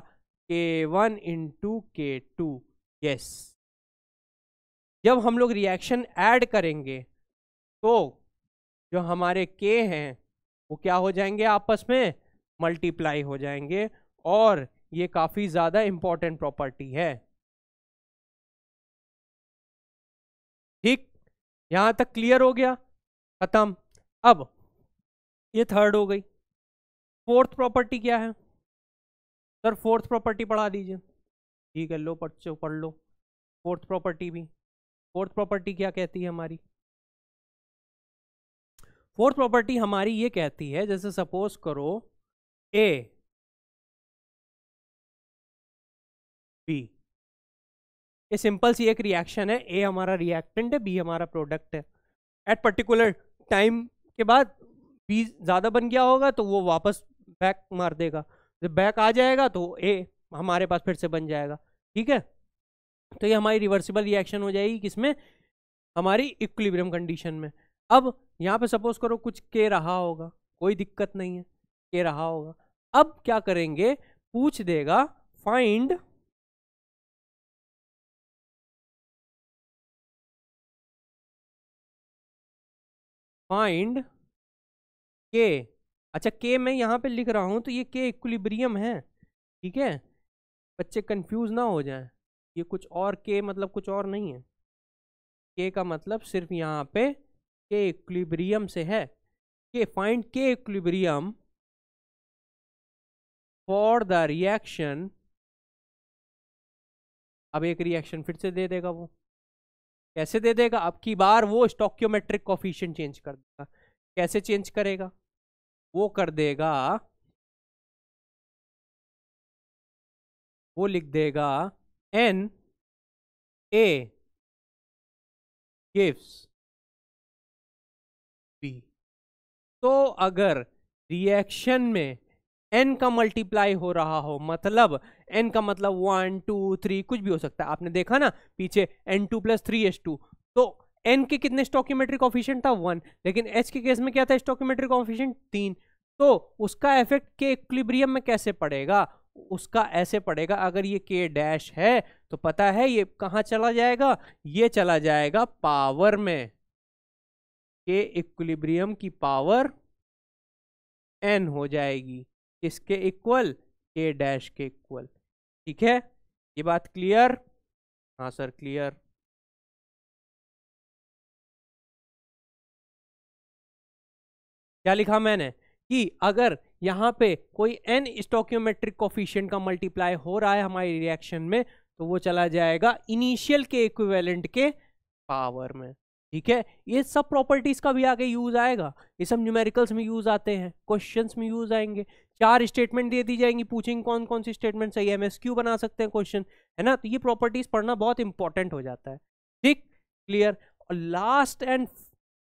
K1 इंटू K2। यस, जब हम लोग रिएक्शन ऐड करेंगे तो जो हमारे K हैं वो क्या हो जाएंगे, आपस में मल्टीप्लाई हो जाएंगे, और ये काफी ज्यादा इंपॉर्टेंट प्रॉपर्टी है। ठीक, यहां तक क्लियर हो गया, खत्म। अब ये थर्ड हो गई, फोर्थ प्रॉपर्टी क्या है सर? फोर्थ प्रॉपर्टी पढ़ा दीजिए। ठीक है, लो बच्चों पढ़ लो फोर्थ प्रॉपर्टी भी। फोर्थ प्रॉपर्टी क्या कहती है हमारी? फोर्थ प्रॉपर्टी हमारी ये कहती है, जैसे सपोज करो A B, ये सिंपल सी एक रिएक्शन है, A हमारा रिएक्टेंट है, B हमारा प्रोडक्ट है। एट पर्टिकुलर टाइम के बाद B ज्यादा बन गया होगा तो वो वापस बैक मार देगा, जब बैक आ जाएगा तो A हमारे पास फिर से बन जाएगा, ठीक है। तो ये हमारी रिवर्सिबल रिएक्शन हो जाएगी, किसमें? हमारी इक्विलिब्रियम कंडीशन में। अब यहाँ पे सपोज करो कुछ K रहा होगा, कोई दिक्कत नहीं है, K रहा होगा। अब क्या करेंगे, पूछ देगा फाइंड K। अच्छा, K मैं यहाँ पे लिख रहा हूं तो ये K इक्विलिब्रियम है, ठीक है, बच्चे कंफ्यूज ना हो जाएं, ये कुछ और K मतलब कुछ और नहीं है। K का मतलब सिर्फ यहाँ पे K इक्विलिब्रियम से है, K find K equilibrium for the reaction. अब एक रिएक्शन फिर से दे देगा, वो कैसे दे देगा? अब की बार वो स्टोइकियोमेट्रिक कोफिशिएंट चेंज कर देगा। कैसे चेंज करेगा? वो कर देगा, वो लिख देगा N A gives B। तो अगर रिएक्शन में n का मल्टीप्लाई हो रहा हो, मतलब n का मतलब 1 2 3 कुछ भी हो सकता है, आपने देखा ना पीछे N2 + 3H2, तो n के कितने स्टोइकियोमेट्रिक कोफिशिएंट था 1, लेकिन h के केस में क्या था स्टोइकियोमेट्रिक कोफिशिएंट 3। तो उसका इफेक्ट के इक्विलिब्रियम में कैसे पड़ेगा? उसका ऐसे पड़ेगा, अगर ये k डैश है तो पता है ये कहाँ चला जाएगा, ये चला जाएगा पावर में, के इक्विलिब्रियम की पावर n हो जाएगी, किसके इक्वल? के डैश के इक्वल। ठीक है, ये बात क्लियर? हाँ सर क्लियर। क्या लिखा मैंने कि अगर यहाँ पे कोई n स्टोइकियोमेट्रिक कोफिशिएंट का मल्टीप्लाई हो रहा है हमारी रिएक्शन में, तो वो चला जाएगा इनिशियल के इक्विवेलेंट के पावर में। ठीक है, ये सब प्रॉपर्टीज का भी आगे यूज आएगा, ये सब न्यूमेरिकल्स में यूज आते हैं, क्वेश्चंस में यूज आएंगे। 4 स्टेटमेंट दे दी जाएंगी, पूछेंगे कौन कौन सी स्टेटमेंट सही है, एमएसक्यू बना सकते हैं क्वेश्चन, है ना। तो ये प्रॉपर्टीज पढ़ना बहुत इंपॉर्टेंट हो जाता है। ठीक, क्लियर। और लास्ट एंड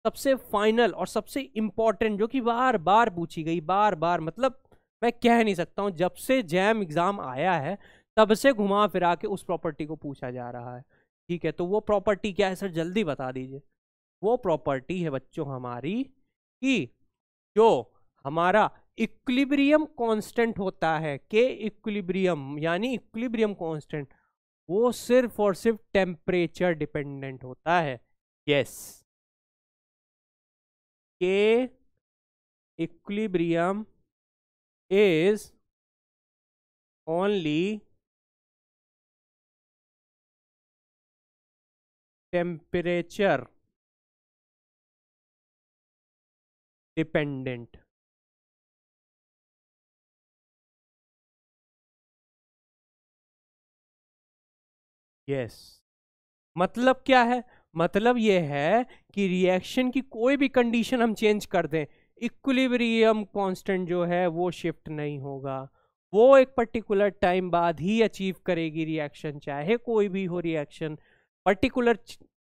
सबसे फाइनल और सबसे इंपॉर्टेंट, जो कि बार बार पूछी गई, बार बार, मतलब मैं कह नहीं सकता हूं, जब से जैम एग्जाम आया है तब से घुमा फिरा के उस प्रॉपर्टी को पूछा जा रहा है। ठीक है, तो वो प्रॉपर्टी क्या है सर, जल्दी बता दीजिए। वो प्रॉपर्टी है बच्चों हमारी कि जो हमारा इक्विलिब्रियम कांस्टेंट होता है, के इक्विलिब्रियम यानी इक्विलिब्रियम कांस्टेंट, वो सिर्फ और सिर्फ टेम्परेचर डिपेंडेंट होता है। यस, के equilibrium is only temperature dependent. Yes, मतलब क्या है, मतलब ये है कि रिएक्शन की कोई भी कंडीशन हम चेंज कर दें, इक्विलिब्रियम कांस्टेंट जो है वो शिफ्ट नहीं होगा, वो एक पर्टिकुलर टाइम बाद ही अचीव करेगी रिएक्शन, चाहे कोई भी हो रिएक्शन। पर्टिकुलर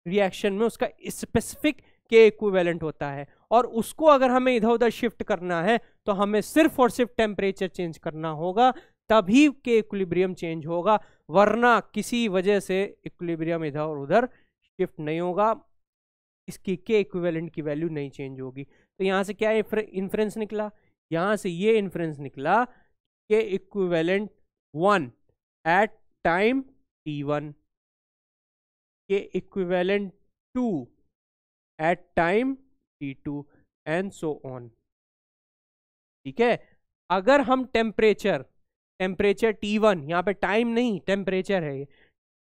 रिएक्शन में उसका स्पेसिफिक के इक्विवेलेंट होता है, और उसको अगर हमें इधर उधर शिफ्ट करना है तो हमें सिर्फ और सिर्फ टेम्परेचर चेंज करना होगा, तभी के इक्विलिब्रियम चेंज होगा, वरना किसी वजह से इक्विलिब्रियम इधर उधर शिफ्ट नहीं होगा, इसकी के इक्विवेलेंट की वैल्यू नहीं चेंज होगी। तो यहां से क्या इन्फ्रेंस निकला, यहां से ये इन्फ्रेंस निकला के equivalent 1 eight time t1, K equivalent 2 at time t2 and so on. ठीक है, अगर हम टेम्परेचर T1, यहाँ पे टाइम नहीं टेम्परेचर है,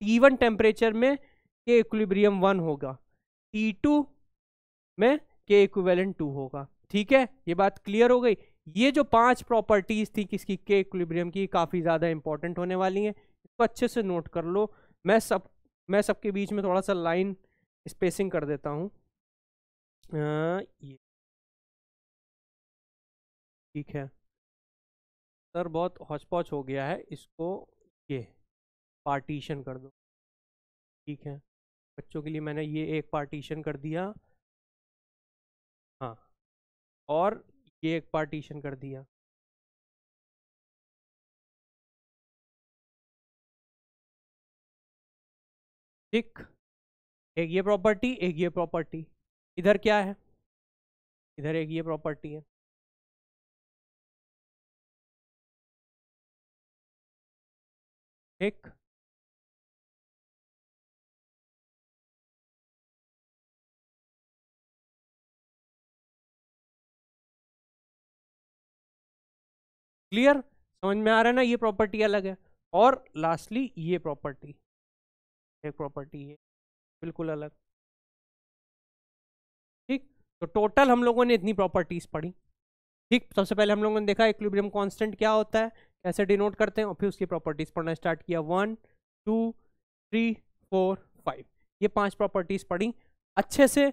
T1 टेम्परेचर में के इक्विलिब्रियम 1 होगा, T2 में के इक्विवेलेंट 2 होगा। ठीक है, ये बात क्लियर हो गई। ये जो 5 प्रॉपर्टीज थी किसकी, के इक्विलिब्रियम की, काफी ज्यादा इंपॉर्टेंट होने वाली हैं, इसको अच्छे से नोट कर लो। मैं सबके बीच में थोड़ा सा लाइन स्पेसिंग कर देता हूँ। ये ठीक है सर, बहुत हौच पौच हो गया है, इसको ये पार्टीशन कर दो। ठीक है, बच्चों के लिए मैंने ये एक पार्टीशन कर दिया, हाँ, और ये एक पार्टीशन कर दिया। ठीक, एक ये प्रॉपर्टी, एक ये प्रॉपर्टी, इधर क्या है, इधर एक ये प्रॉपर्टी है। ठीक, क्लियर, समझ में आ रहा है ना, ये प्रॉपर्टी अलग है, और लास्टली ये प्रॉपर्टी, एक प्रॉपर्टी है बिल्कुल अलग। ठीक, तो टोटल हम लोगों ने इतनी प्रॉपर्टीज पढ़ी। ठीक, सबसे पहले हम लोगों ने देखा इक्विलिब्रियम कांस्टेंट क्या होता है, कैसे डिनोट करते हैं, और फिर उसकी प्रॉपर्टीज पढ़ना स्टार्ट किया, 1 2 3 4 5, ये 5 प्रॉपर्टीज पढ़ी। अच्छे से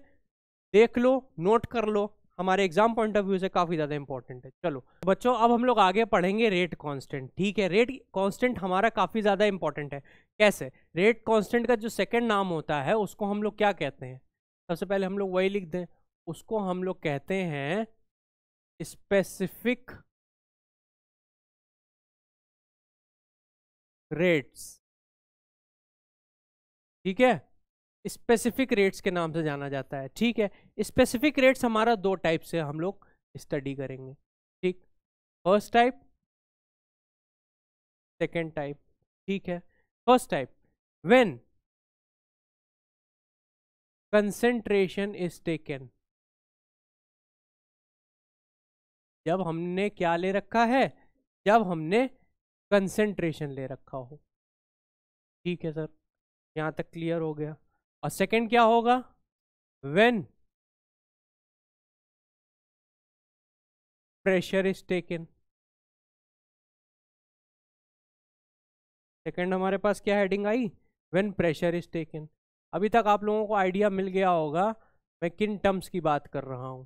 देख लो, नोट कर लो, हमारे एग्जाम पॉइंट ऑफ व्यू से काफी ज्यादा इंपॉर्टेंट है। चलो बच्चों, अब हम लोग आगे पढ़ेंगे रेट कांस्टेंट। ठीक है, रेट कांस्टेंट हमारा काफी ज्यादा इंपॉर्टेंट है। कैसे, रेट कांस्टेंट का जो सेकंड नाम होता है उसको हम लोग क्या कहते हैं, सबसे पहले हम लोग वही लिख दें, उसको हम लोग कहते हैं स्पेसिफिक रेट्स। ठीक है, स्पेसिफिक रेट्स के नाम से जाना जाता है। ठीक है, स्पेसिफिक रेट्स हमारा 2 टाइप से हम लोग स्टडी करेंगे। ठीक, फर्स्ट टाइप, सेकेंड टाइप। ठीक है, first type, when concentration is taken, जब हमने क्या ले रखा है, जब हमने कंसेंट्रेशन ले रखा हो। ठीक है सर, यहां तक क्लियर हो गया। और सेकंड क्या होगा, when pressure is taken. Second हमारे पास क्या heading I, when pressure is taken. अभी तक आप लोगों को आइडिया मिल गया होगा मैं किन टर्म्स की बात कर रहा हूं।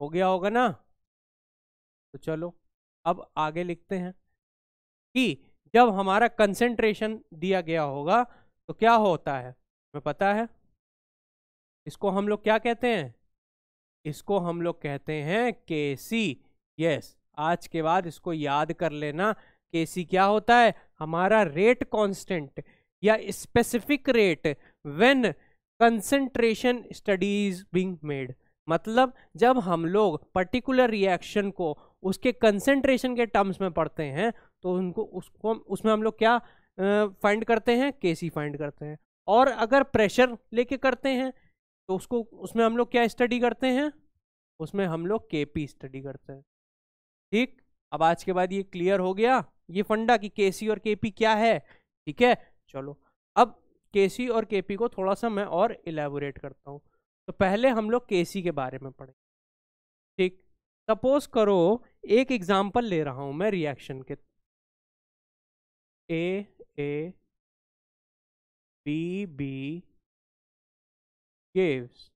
हो गया होगा ना। तो चलो अब आगे लिखते हैं कि जब हमारा कंसेंट्रेशन दिया गया होगा तो क्या होता है, हमें पता है। इसको हम लोग क्या कहते हैं, इसको हम लोग कहते हैं केसी। यस, आज के बाद इसको याद कर लेना। केसी क्या होता है, हमारा रेट कांस्टेंट या specific rate when concentration studies being made. मतलब जब हम लोग पर्टिकुलर रिएक्शन को उसके कंसंट्रेशन के टर्म्स में पढ़ते हैं तो उनको उसको उसमें हम लोग क्या फाइंड करते हैं, केसी फाइंड करते हैं। और अगर प्रेशर लेके करते हैं तो उसको उसमें हम लोग क्या स्टडी करते हैं, उसमें हम लोग केपी स्टडी करते हैं। ठीक, अब आज के बाद ये क्लियर हो गया ये फंडा कि केसी और केपी क्या है। ठीक है, चलो अब केसी और केपी को थोड़ा सा मैं और इलेबोरेट करता हूं। तो पहले हम लोग केसी के बारे में पढ़ें। ठीक, सपोज करो एक एग्जांपल ले रहा हूं मैं रिएक्शन के, A B gives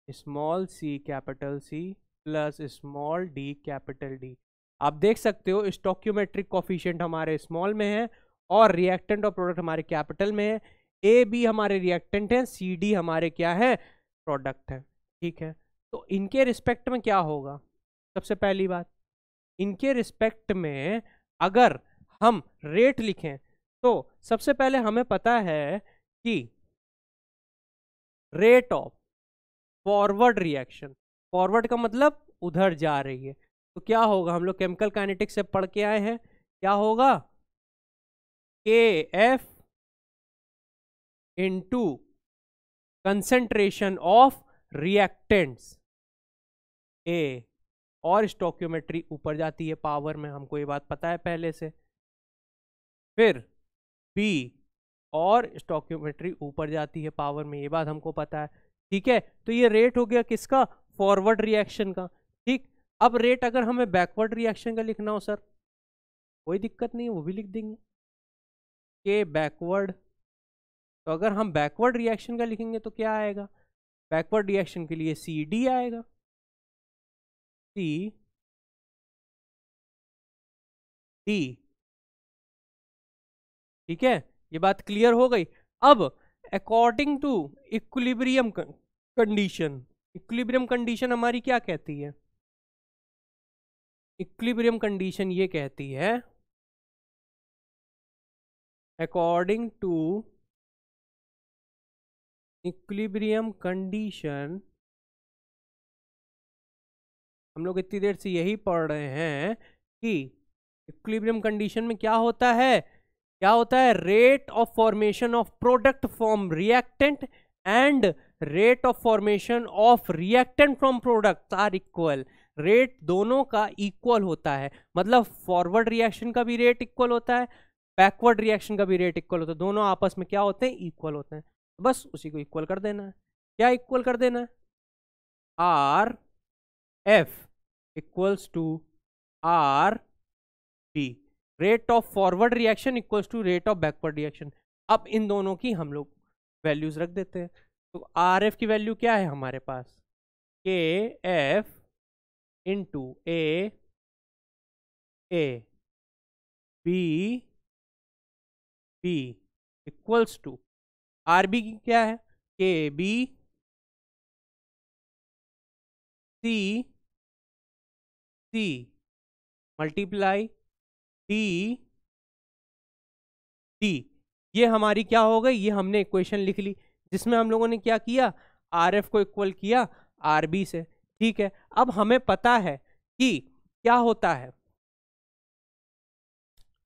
small C capital C plus small D capital D. आप देख सकते हो स्टोक्योमेट्रिक कोफिशिएंट हमारे स्मॉल में है और रिएक्टेंट और प्रोडक्ट हमारे कैपिटल में है। ए बी हमारे रिएक्टेंट है, सी डी हमारे क्या है, प्रोडक्ट है। ठीक है, तो इनके रिस्पेक्ट में क्या होगा, सबसे पहली बात इनके रिस्पेक्ट में अगर हम रेट लिखें तो सबसे पहले हमें पता है कि rate of forward reaction, forward का मतलब उधर जा रही है, तो क्या होगा, हम लोग केमिकल काइनेटिक्स से पढ़ के आए हैं, क्या होगा, K F into concentration of reactants A, और स्टोक्योमेट्री ऊपर जाती है पावर में, हमको ये बात पता है पहले से। फिर बी और स्टोक्योमेट्री ऊपर जाती है पावर में, ये बात हमको पता है। ठीक है, तो ये रेट हो गया किसका, फॉरवर्ड रिएक्शन का। ठीक, अब रेट अगर हमें बैकवर्ड रिएक्शन का लिखना हो सर, कोई दिक्कत नहीं है, वो भी लिख देंगे के बैकवर्ड। तो अगर हम बैकवर्ड रिएक्शन का लिखेंगे तो क्या आएगा, बैकवर्ड रिएक्शन के लिए सी डी आएगा, सी डी। ठीक है, ये बात क्लियर हो गई। अब according to equilibrium condition, equilibrium condition हमारी क्या कहती है, इक्विलिब्रियम कंडीशन ये कहती है अकॉर्डिंग टू इक्विलिब्रियम कंडीशन, हम लोग इतनी देर से यही पढ़ रहे हैं कि इक्विलिब्रियम कंडीशन में क्या होता है, क्या होता है, rate of formation of product from reactant and rate of formation of reactant from product are equal. Rate दोनों का इक्वल होता है, मतलब फॉरवर्ड रिएक्शन का भी रेट इक्वल होता है, बैकवर्ड रिएक्शन का भी रेट इक्वल होता है, दोनों आपस में क्या होते हैं, इक्वल होते हैं। बस उसी को इक्वल कर देना है। क्या इक्वल कर देना है, R F equals to R B, rate of forward reaction equals to rate of backward reaction. अब इन दोनों की हम लोग वैल्यूज रख देते हैं। तो आर एफ की वैल्यू क्या है हमारे पास, K F into A B B equals to R B की क्या है, K B C C multiply D D. ये हमारी क्या हो गई, ये हमने इक्वेशन लिख ली जिसमें हम लोगों ने क्या किया, आर एफ को इक्वल किया आर बी से। ठीक है, अब हमें पता है कि क्या होता है,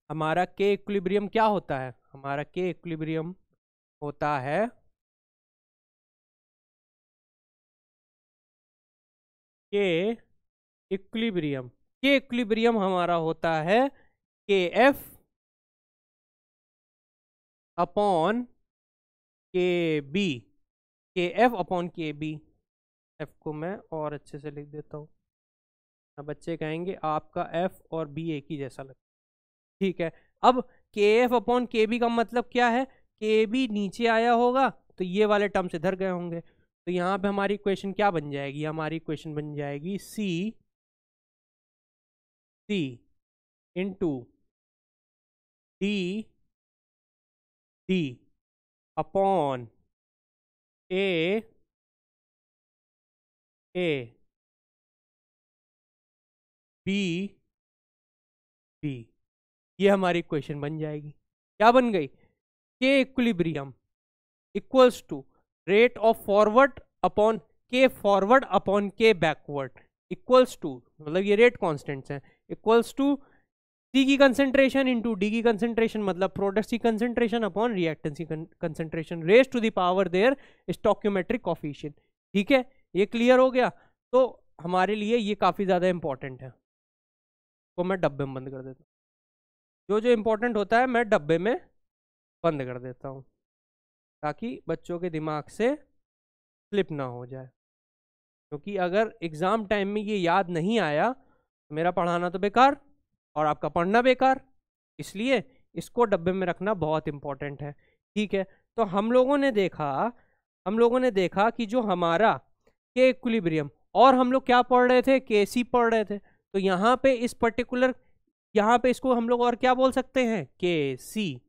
हमारा के इक्विलिब्रियम क्या होता है, हमारा के इक्विलिब्रियम होता है के इक्विलिब्रियम, के इक्विलिब्रियम हमारा होता है के एफ अपॉन के बी, के एफ अपॉन के बी। एफ को मैं और अच्छे से लिख देता हूँ, अब बच्चे कहेंगे आपका एफ और बी एक ही जैसा लगता है। ठीक है, अब के एफ अपॉन के बी का मतलब क्या है, के बी नीचे आया होगा तो ये वाले टर्म से इधर गए होंगे, तो यहाँ पे हमारी इक्वेशन क्या बन जाएगी, हमारी इक्वेशन बन जाएगी C into D upon A B ये हमारी इक्वेशन बन जाएगी। क्या बन गई, K equilibrium equals to rate of forward upon K forward upon K backward equals to, मतलब ये रेट कॉन्स्टेंट्स हैं, इक्वल्स टू सी की कंसेंट्रेशन इंटू डी की कंसेंट्रेशन, मतलब प्रोडक्ट की कंसेंट्रेशन अपॉन रिएक्टेंस की concentration raise to the power their stoichiometric coefficient. ठीक है, ये क्लियर हो गया। तो हमारे लिए ये काफ़ी ज़्यादा इंपॉर्टेंट है, तो मैं डब्बे में बंद कर देता हूँ। जो जो इंपॉर्टेंट होता है मैं डब्बे में बंद कर देता हूँ, ताकि बच्चों के दिमाग से स्लिप ना हो जाए, क्योंकि अगर एग्ज़ाम टाइम में ये याद नहीं आया तो मेरा पढ़ाना तो बेकार और आपका पढ़ना बेकार, इसलिए इसको डब्बे में रखना बहुत इंपॉर्टेंट है। ठीक है, तो हम लोगों ने देखा कि जो हमारा के इक्विलिब्रियम, और हम लोग क्या पढ़ रहे थे, केसी पढ़ रहे थे, तो यहाँ पे इस पर्टिकुलर, यहाँ पे इसको हम लोग और क्या बोल सकते हैं, के सी,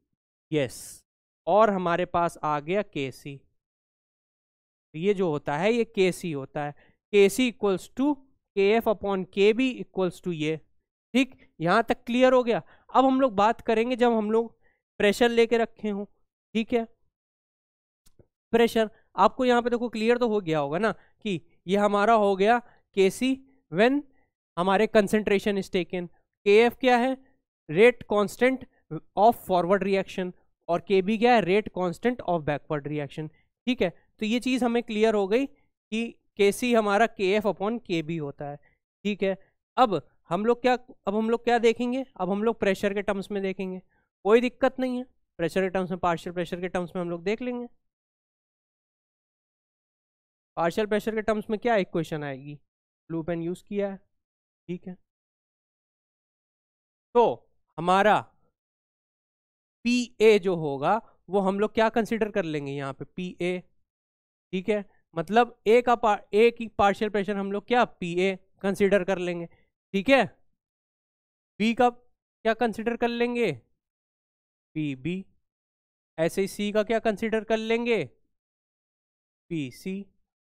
यस, और हमारे पास आ गया के सी। ये जो होता है ये के सी होता है, के सी इक्वल्स टू के एफ अपॉन के बी इक्वल्स टू ये। ठीक, यहाँ तक क्लियर हो गया। अब हम लोग बात करेंगे जब हम लोग प्रेशर लेके रखे हों। ठीक है, प्रेशर आपको यहाँ पे देखो क्लियर तो हो गया होगा ना, कि ये हमारा हो गया के सी व्हेन हमारे कंसेंट्रेशन इज टेकन, के एफ क्या है, rate constant of forward reaction, और के बी क्या है, rate constant of backward reaction. ठीक है, तो ये चीज़ हमें क्लियर हो गई कि के सी हमारा के एफ अपॉन के बी होता है। ठीक है, अब हम लोग क्या देखेंगे, अब हम लोग प्रेशर के टर्म्स में देखेंगे, कोई दिक्कत नहीं है, प्रेशर के टर्म्स में, पार्शियल प्रेशर के टर्म्स में हम लोग देख लेंगे। पार्शियल प्रेशर के टर्म्स में क्या इक्वेशन आएगी, ब्लू पेन यूज किया है। ठीक है, तो हमारा पी ए जो होगा वो हम लोग क्या कंसिडर कर लेंगे यहाँ पे, पी ए। ठीक है, मतलब ए की पार्शियल प्रेशर हम लोग क्या पी ए कंसिडर कर लेंगे। ठीक है, बी का क्या कंसिडर कर लेंगे, पी बी, ऐसे ही सी का क्या कंसिडर कर लेंगे, पी सी,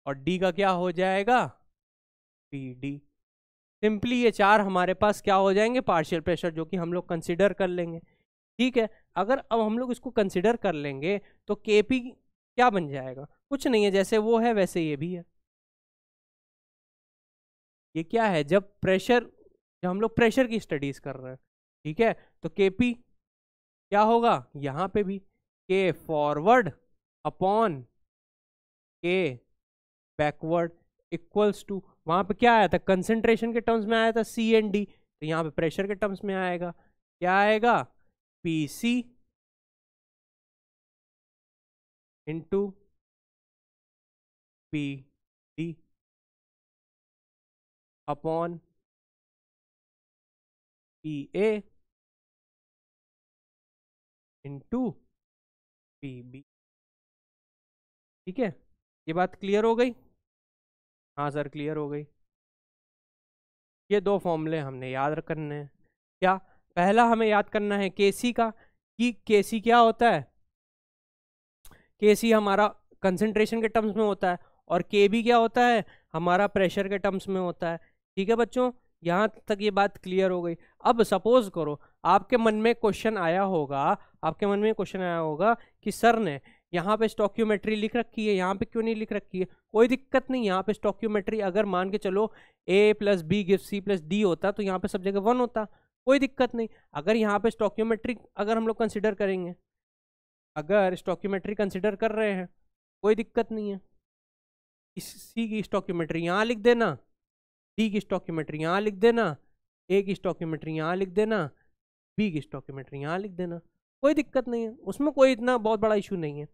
और डी का क्या हो जाएगा, पी डी। सिंपली ये चार हमारे पास क्या हो जाएंगे, पार्शियल प्रेशर, जो कि हम लोग कंसिडर कर लेंगे। ठीक है, अगर अब हम लोग इसको कंसिडर कर लेंगे तो केपी क्या बन जाएगा, कुछ नहीं है, जैसे वो है वैसे ये भी है। ये क्या है, जब हम लोग प्रेशर की स्टडीज कर रहे हैं। ठीक है, तो केपी क्या होगा, यहाँ पे भी के forward upon K backward equals to, वहां पे क्या आया था, कंसेंट्रेशन के टर्म्स में आया था सी एंड डी, तो यहाँ पे प्रेशर के टर्म्स में आएगा, क्या आएगा, P C into P D upon P A into P B. ठीक है, ये बात क्लियर हो गई, हाँ सर क्लियर हो गई। ये दो फॉर्मूले हमने याद करने हैं। क्या, पहला हमें याद करना है केसी का, कि केसी क्या होता है, केसी हमारा कंसंट्रेशन के टर्म्स में होता है, और के बी क्या होता है, हमारा प्रेशर के टर्म्स में होता है। ठीक है बच्चों, यहाँ तक ये बात क्लियर हो गई। अब सपोज करो आपके मन में क्वेश्चन आया होगा कि सर ने यहाँ पे स्टोइकियोमेट्री लिख रखी है, यहाँ पे क्यों नहीं लिख रखी है। कोई दिक्कत नहीं, यहाँ पे स्टोइकियोमेट्री अगर मान के चलो a plus B give C plus D होता तो यहाँ पे सब जगह 1 होता, कोई दिक्कत नहीं। अगर यहाँ पे स्टोइकियोमेट्री अगर हम लोग कंसिडर करेंगे, अगर स्टोइकियोमेट्री कंसिडर कर रहे हैं, कोई दिक्कत नहीं है, इस सी की स्टोइकियोमेट्री यहाँ लिख देना, डी की स्टोइकियोमेट्री यहाँ लिख देना, ए की स्टोइकियोमेट्री यहाँ लिख देना, बी की स्टोइकियोमेट्री यहाँ लिख देना, कोई दिक्कत नहीं है, उसमें कोई इतना बहुत बड़ा इशू नहीं है।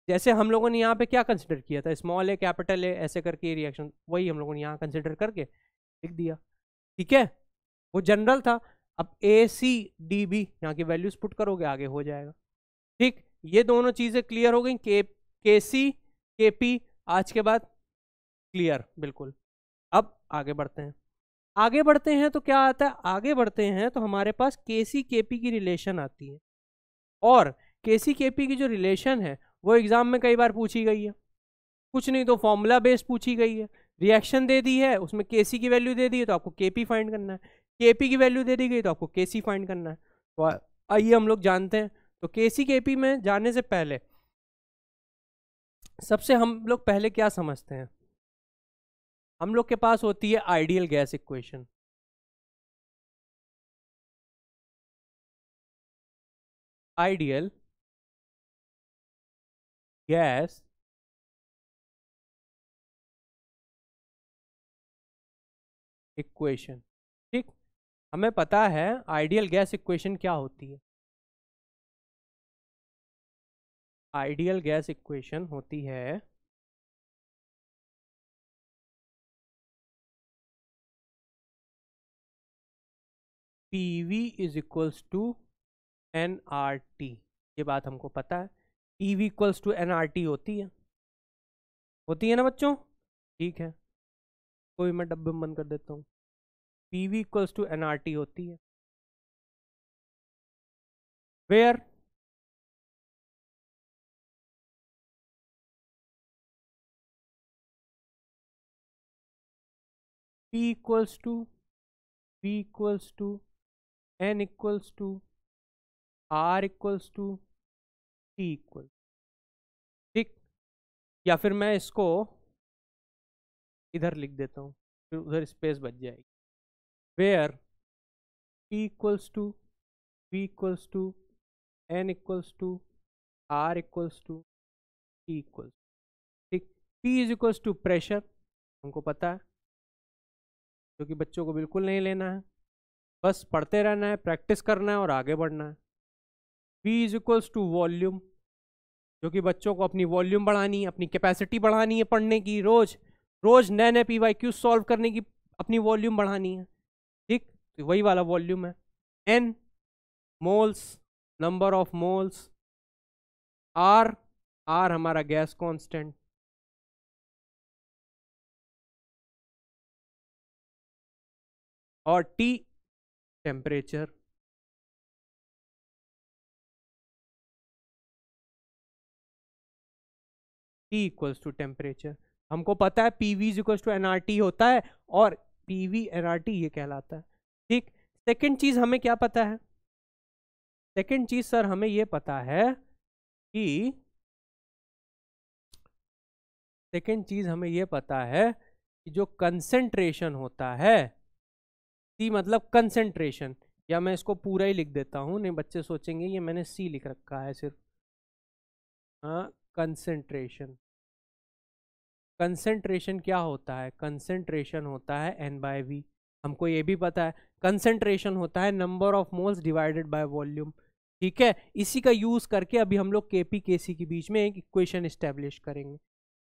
जैसे हम लोगों ने यहाँ पे क्या कंसिडर किया था, स्मॉल ए कैपिटल ए ऐसे करके रिएक्शन, वही हम लोगों ने यहाँ कंसिडर करके लिख दिया। ठीक है, वो जनरल था। अब ए सी डी बी यहाँ की वैल्यूज पुट करोगे, आगे हो जाएगा। ठीक, ये दोनों चीजें क्लियर हो गई, के सी के पी आज के बाद क्लियर बिल्कुल। अब आगे बढ़ते हैं। आगे बढ़ते हैं तो क्या आता है, आगे बढ़ते हैं तो हमारे पास केसी केपी की रिलेशन आती है। और केसी केपी की जो रिलेशन है वो एग्जाम में कई बार पूछी गई है, कुछ नहीं तो फॉर्मूला बेस्ड पूछी गई है। रिएक्शन दे दी है, उसमें केसी की वैल्यू दे दी है तो आपको केपी फाइंड करना है, केपी की वैल्यू दे दी गई तो आपको केसी फाइंड करना है। तो आइए हम लोग जानते हैं। तो केसी केपी में जाने से पहले सबसे हम लोग पहले क्या समझते हैं, हम लोग के पास होती है ideal gas equation. Ideal gas equation, ठीक। हमें पता है आइडियल गैस इक्वेशन क्या होती है। आइडियल गैस इक्वेशन होती है PV is equals to NRT। ये बात हमको पता है, PV इक्वल्स टू NRT होती है ना बच्चों, ठीक है। कोई मैं डब्बे में बंद कर देता हूँ। PV इक्वल्स टू NRT होती है, where P equals to V equals to N equals to R equals to T equal, ठीक। या फिर मैं इसको इधर लिख देता हूँ, फिर उधर स्पेस बच जाएगी। Where P equals to V equals to N equals to R equals to T equals, ठीक। P is equals to pressure, हमको पता है, क्योंकि बच्चों को बिल्कुल नहीं लेना है, बस पढ़ते रहना है, प्रैक्टिस करना है और आगे बढ़ना है। V is equals to volume, क्योंकि बच्चों को अपनी वॉल्यूम बढ़ानी है, अपनी कैपेसिटी बढ़ानी है पढ़ने की, रोज रोज नए नए PYQ सॉल्व करने की अपनी वॉल्यूम बढ़ानी है, ठीक। तो वही वाला वॉल्यूम है। N moles, number of moles. R R हमारा गैस कांस्टेंट। और T temperature. T equals to temperature. हमको पता है PV इक्वल्स टू NRT होता है, और PV NRT ये कहलाता है, ठीक। सेकेंड चीज हमें क्या पता है, सेकेंड चीज सर हमें ये पता है कि सेकेंड चीज हमें ये पता है कि जो कंसेंट्रेशन होता है, सी मतलब कंसेंट्रेशन, या मैं इसको पूरा ही लिख देता हूं, नहीं बच्चे सोचेंगे ये मैंने सी लिख रखा है सिर्फ। हाँ, कंसेंट्रेशन, कंसेंट्रेशन क्या होता है, कंसेंट्रेशन होता है N/V। हमको ये भी पता है कंसेंट्रेशन होता है number of moles divided by volume, ठीक है। इसी का यूज करके अभी हम लोग KP KC के बीच में एक इक्वेशन एस्टेब्लिश करेंगे,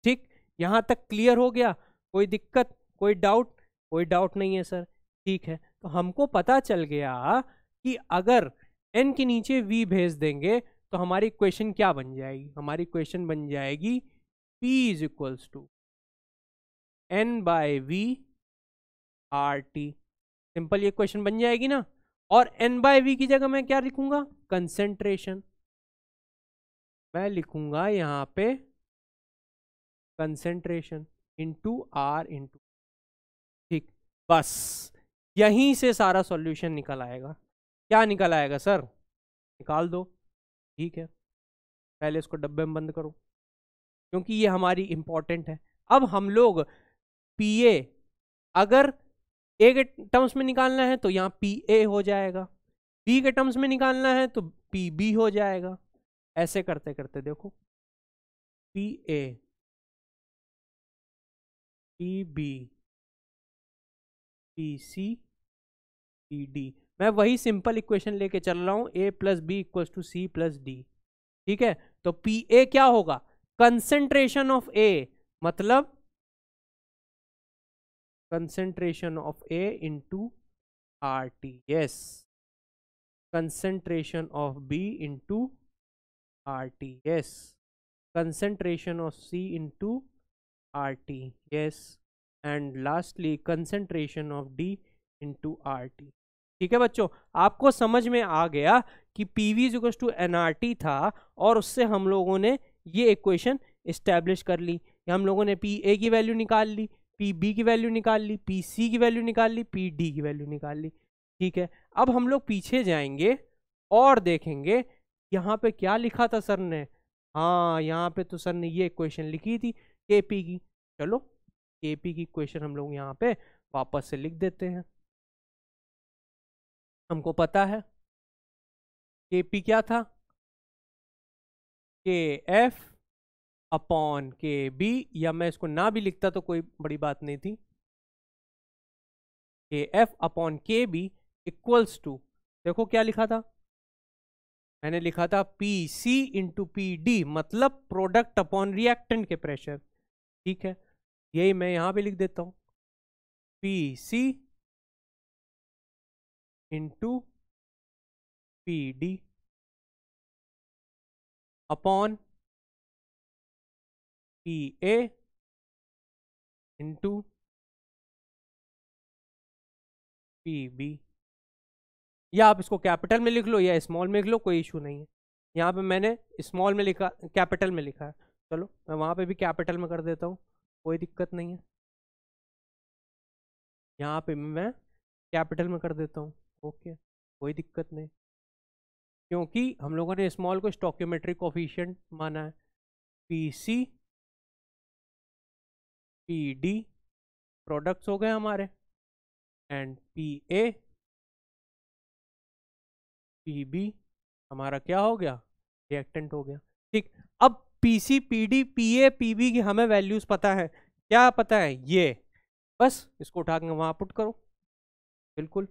ठीक। यहाँ तक क्लियर हो गया, कोई दिक्कत, कोई डाउट? कोई डाउट नहीं है सर, ठीक है। तो हमको पता चल गया कि अगर N के नीचे V भेज देंगे तो हमारी इक्वेशन क्या बन जाएगी, हमारी इक्वेशन बन जाएगी P is equals to N/V RT। Simple ये क्वेश्चन बन जाएगी ना। और N/V की जगह मैं क्या लिखूंगा, कंसेंट्रेशन। मैं लिखूंगा यहाँ पे कंसेंट्रेशन इंटू R इंटू, ठीक। बस यहीं से सारा सॉल्यूशन निकल आएगा। क्या निकल आएगा सर, निकाल दो, ठीक है। पहले इसको डब्बे में बंद करो, क्योंकि ये हमारी इंपॉर्टेंट है। अब हम लोग PA अगर A के टर्म्स में निकालना है तो यहाँ PA हो जाएगा, B के टर्म्स में निकालना है तो PB हो जाएगा। ऐसे करते करते देखो, PA PB PC PD, मैं वही सिंपल इक्वेशन लेके चल रहा हूं, A plus B equal to C plus D, ठीक है। तो PA क्या होगा, कंसेंट्रेशन ऑफ A, मतलब concentration of A into RT, yes, concentration of B into RT, yes, concentration of C into RT, yes, and lastly concentration of D into RT। ठीक है बच्चों, आपको समझ में आ गया कि PV is equal to nRT था, और उससे हम लोगों ने ये इक्वेशन इस्टेब्लिश कर ली। हम लोगों ने PA की वैल्यू निकाल ली, PB की वैल्यू निकाल ली, PC की वैल्यू निकाल ली, PD की वैल्यू निकाल ली। ठीक है, अब हम लोग पीछे जाएंगे और देखेंगे यहाँ पे क्या लिखा था सर ने। हाँ, यहाँ पे तो सर ने ये इक्वेशन लिखी थी KP की। चलो KP की इक्वेशन हम लोग यहाँ पे वापस से लिख देते हैं। हमको पता है KP क्या था, KF अपॉन KB, या मैं इसको ना भी लिखता तो कोई बड़ी बात नहीं थी। KF upon KB equals to, देखो क्या लिखा था, मैंने लिखा था PC इंटू PD, मतलब प्रोडक्ट अपॉन रिएक्टेंट के प्रेशर। ठीक है, यही मैं यहां पे लिख देता हूं, PC into PD upon PA into PB, या आप इसको कैपिटल में लिख लो या स्मॉल में लिख लो, कोई इशू नहीं है। यहाँ पे मैंने स्मॉल में लिखा, कैपिटल में लिखा है, चलो मैं वहाँ पे भी कैपिटल में कर देता हूँ, कोई दिक्कत नहीं है। यहाँ पे मैं कैपिटल में कर देता हूँ, ओके, कोई दिक्कत नहीं, क्योंकि हम लोगों ने स्मॉल को स्टोइकियोमेट्रिक कोफिशिएंट माना है। PC PD प्रोडक्ट्स हो गए हमारे, एंड PA PB हमारा क्या हो गया, रिएक्टेंट हो गया। ठीक, अब PC PD PA PB की हमें वैल्यूज पता है, क्या पता है, ये बस इसको उठा के वहां पुट करो। बिल्कुल,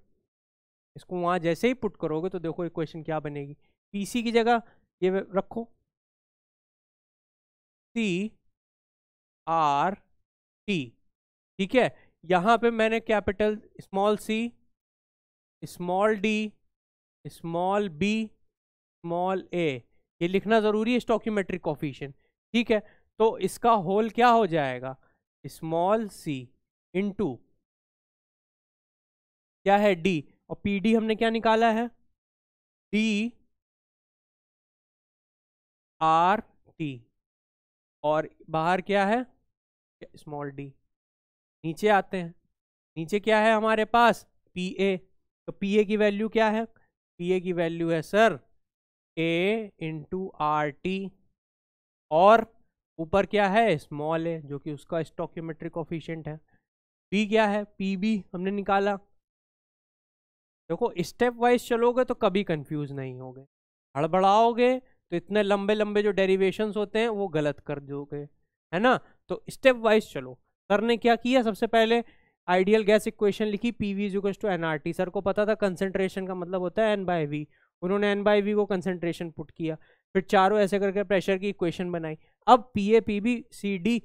इसको वहां जैसे ही पुट करोगे तो देखो इक्वेशन क्या बनेगी। PC की जगह ये रखो CRT, ठीक है, यहां पे मैंने capital small C, small D, small B, small A, ये लिखना जरूरी है स्टोइकियोमेट्रिक कोफिशिएंट। ठीक है, तो इसका होल क्या हो जाएगा, स्मॉल C इंटू क्या है D, और PD हमने क्या निकाला है, DRT, और बाहर क्या है, स्मॉल D। नीचे आते हैं, नीचे क्या है हमारे पास, PA, तो PA की वैल्यू क्या है, PA की वैल्यू है सर A इंटू RT, और ऊपर क्या है, स्मॉल a, जो कि उसका स्टोइकियोमेट्रिक कोफिशिएंट है। B क्या है, PB हमने निकाला। देखो स्टेप वाइज चलोगे तो कभी कंफ्यूज नहीं होगे, हड़बड़ाओगे तो इतने लंबे लंबे जो डेरिवेशंस होते हैं वो गलत कर दोगे, है ना। तो स्टेप वाइज चलो। सर ने क्या किया, सबसे पहले आइडियल गैस इक्वेशन लिखी, PV is equal to nRT। Sir को पता था कंसेंट्रेशन का मतलब होता है N/V, उन्होंने N/V को कंसेंट्रेशन पुट किया, फिर चारों ऐसे करके प्रेशर की इक्वेशन बनाई। अब PA PB CD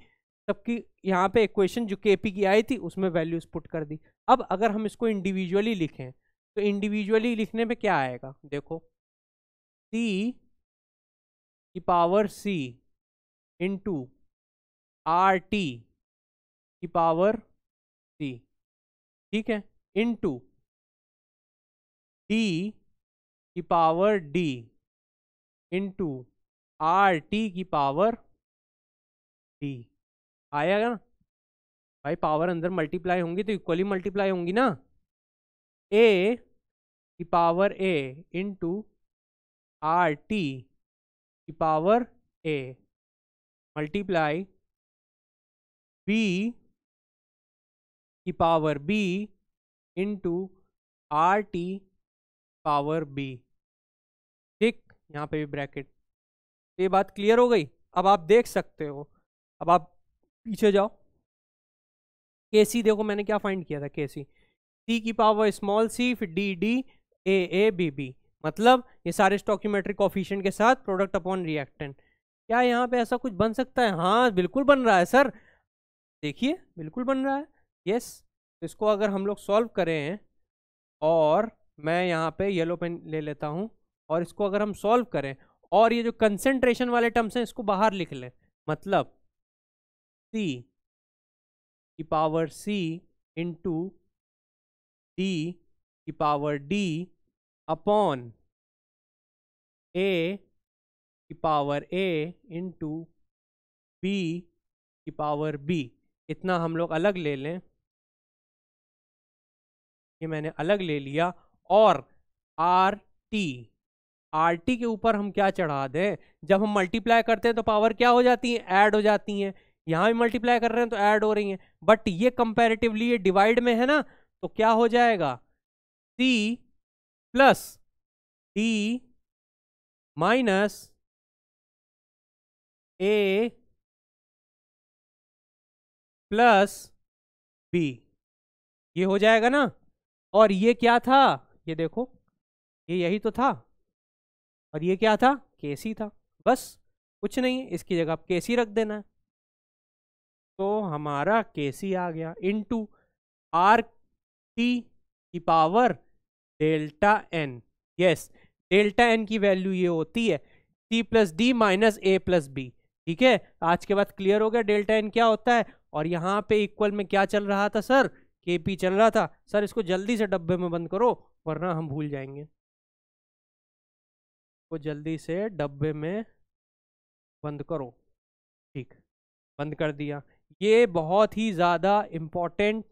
सबकी यहाँ पे इक्वेशन जो KP की आई थी उसमें वैल्यूज पुट कर दी। अब अगर हम इसको इंडिविजुअली लिखें तो इंडिविजुअली लिखने पे क्या आएगा, देखो C की पावर C इंटू RT की पावर C, ठीक है, इंटू D की पावर D इंटू RT की पावर D। आएगा ना भाई, पावर अंदर मल्टीप्लाई होंगी तो इक्वली मल्टीप्लाई होंगी ना। A की पावर A इंटू RT की पावर A मल्टीप्लाई B की power B into RT power B। ठीक, यहाँ पे भी ब्रैकेट। ये बात क्लियर हो गई, अब आप देख सकते हो। अब आप पीछे जाओ, KC देखो मैंने क्या फाइंड किया था, KC C की पावर स्मॉल c, फिर DD AA BB, मतलब ये सारे स्टोइकियोमेट्रिक कोफिशिएंट के साथ प्रोडक्ट अपॉन रिएक्टेंट। क्या यहाँ पे ऐसा कुछ बन सकता है, हाँ बिल्कुल बन रहा है सर, देखिए बिल्कुल बन रहा है, यस। तो इसको अगर हम लोग सॉल्व करें, और मैं यहाँ पे येलो पेन ले लेता हूँ, और इसको अगर हम सॉल्व करें और ये जो कंसेंट्रेशन वाले टर्म्स हैं इसको बाहर लिख लें, मतलब C की पावर c इंटू d की पावर d अपॉन a की पावर a इंटू b की पावर b। इतना हम लोग अलग ले लें, ये मैंने अलग ले लिया। और आर टी के ऊपर हम क्या चढ़ा दें, जब हम मल्टीप्लाई करते हैं तो पावर क्या हो जाती है, ऐड हो जाती हैं। यहां भी मल्टीप्लाई कर रहे हैं तो ऐड हो रही हैं, बट ये कंपैरेटिवली ये डिवाइड में है ना, तो क्या हो जाएगा, सी plus D minus A plus B, ये हो जाएगा ना। और ये क्या था, ये देखो, ये यही तो था, और ये क्या था, केसी था। बस कुछ नहीं, इसकी जगह आप केसी रख देना है। तो हमारा केसी आ गया इनटू आर टी की power delta N. Yes, delta N की वैल्यू ये होती है C plus D minus A plus B. ठीक है, आज के बाद क्लियर हो गया डेल्टा एन क्या होता है। और यहाँ पे इक्वल में क्या चल रहा था सर, केपी चल रहा था। सर इसको जल्दी से डब्बे में बंद करो वरना हम भूल जाएंगे। को जल्दी से डब्बे में बंद करो। ठीक, बंद कर दिया। ये बहुत ही ज़्यादा इम्पोर्टेंट,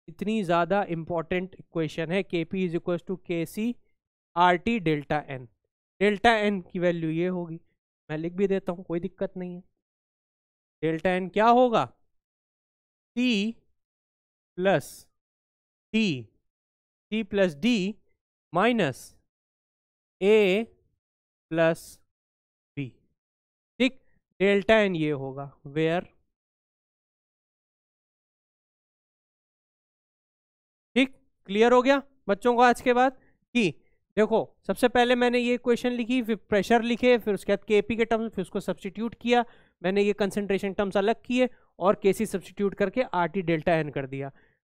इतनी ज़्यादा इम्पोर्टेंट इक्वेशन है, के P is equal to K C R T delta N. Delta N की वैल्यू ये होगी, मैं लिख भी देता हूँ, कोई दिक्कत नहीं है। डेल्टा एन क्या होगा, C plus D, C plus D minus A plus B. ठीक, डेल्टा एन ये होगा, वेयर, ठीक, क्लियर हो गया बच्चों को आज के बाद कि देखो सबसे पहले मैंने ये इक्वेशन लिखी, फिर प्रेशर लिखे, फिर उसके बाद केपी के टर्म्स, फिर उसको सब्स्टिट्यूट किया, मैंने ये कंसंट्रेशन टर्म्स अलग किए और केसी सब्स्टिट्यूट करके आर टी डेल्टा एन कर दिया।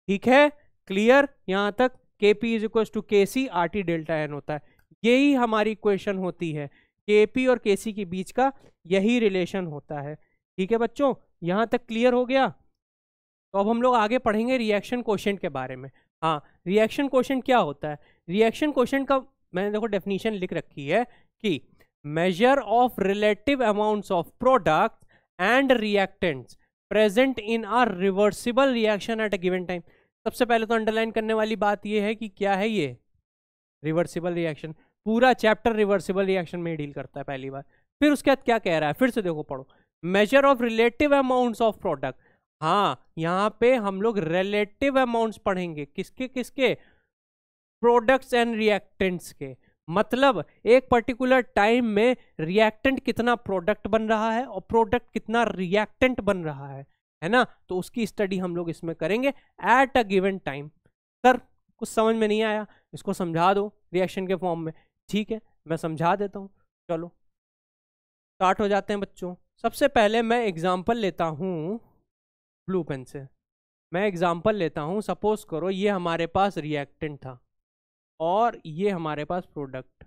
ठीक है, क्लियर यहाँ तक। KP is equal to K C R T delta N होता है, यही हमारी इक्वेशन होती है, केपी और केसी के बीच का यही रिलेशन होता है। ठीक है बच्चों, यहाँ तक क्लियर हो गया। तो अब हम लोग आगे पढ़ेंगे रिएक्शन कोशेंट के बारे में। हाँ, रिएक्शन कोशेंट क्या होता है, रिएक्शन कोशेंट का मैंने देखो डेफिनेशन लिख रखी है कि measure of relative amounts of product and reactants present in a reversible reaction at a given time. सबसे पहले तो अंडरलाइन करने वाली बात यह है कि क्या है ये रिवर्सिबल रिएक्शन। पूरा चैप्टर रिवर्सिबल रिएक्शन में डील करता है पहली बार। फिर उसके बाद क्या कह रहा है, फिर से देखो पढ़ो, measure of relative amounts of product. हाँ, यहाँ पे हम लोग रिलेटिव अमाउंट्स पढ़ेंगे, किसके किसके, प्रोडक्ट्स एंड रिएक्टेंट्स के। मतलब एक पर्टिकुलर टाइम में रिएक्टेंट कितना प्रोडक्ट बन रहा है और प्रोडक्ट कितना रिएक्टेंट बन रहा है ना। तो उसकी स्टडी हम लोग इसमें करेंगे at a given time. Sir कुछ समझ में नहीं आया, इसको समझा दो रिएक्शन के फॉर्म में। ठीक है, मैं समझा देता हूँ। चलो स्टार्ट हो जाते हैं बच्चों। सबसे पहले मैं एग्जाम्पल लेता हूँ ब्लू पेन से। मैं एग्जाम्पल लेता हूँ, सपोज करो ये हमारे पास रिएक्टेंट था और ये हमारे पास प्रोडक्ट।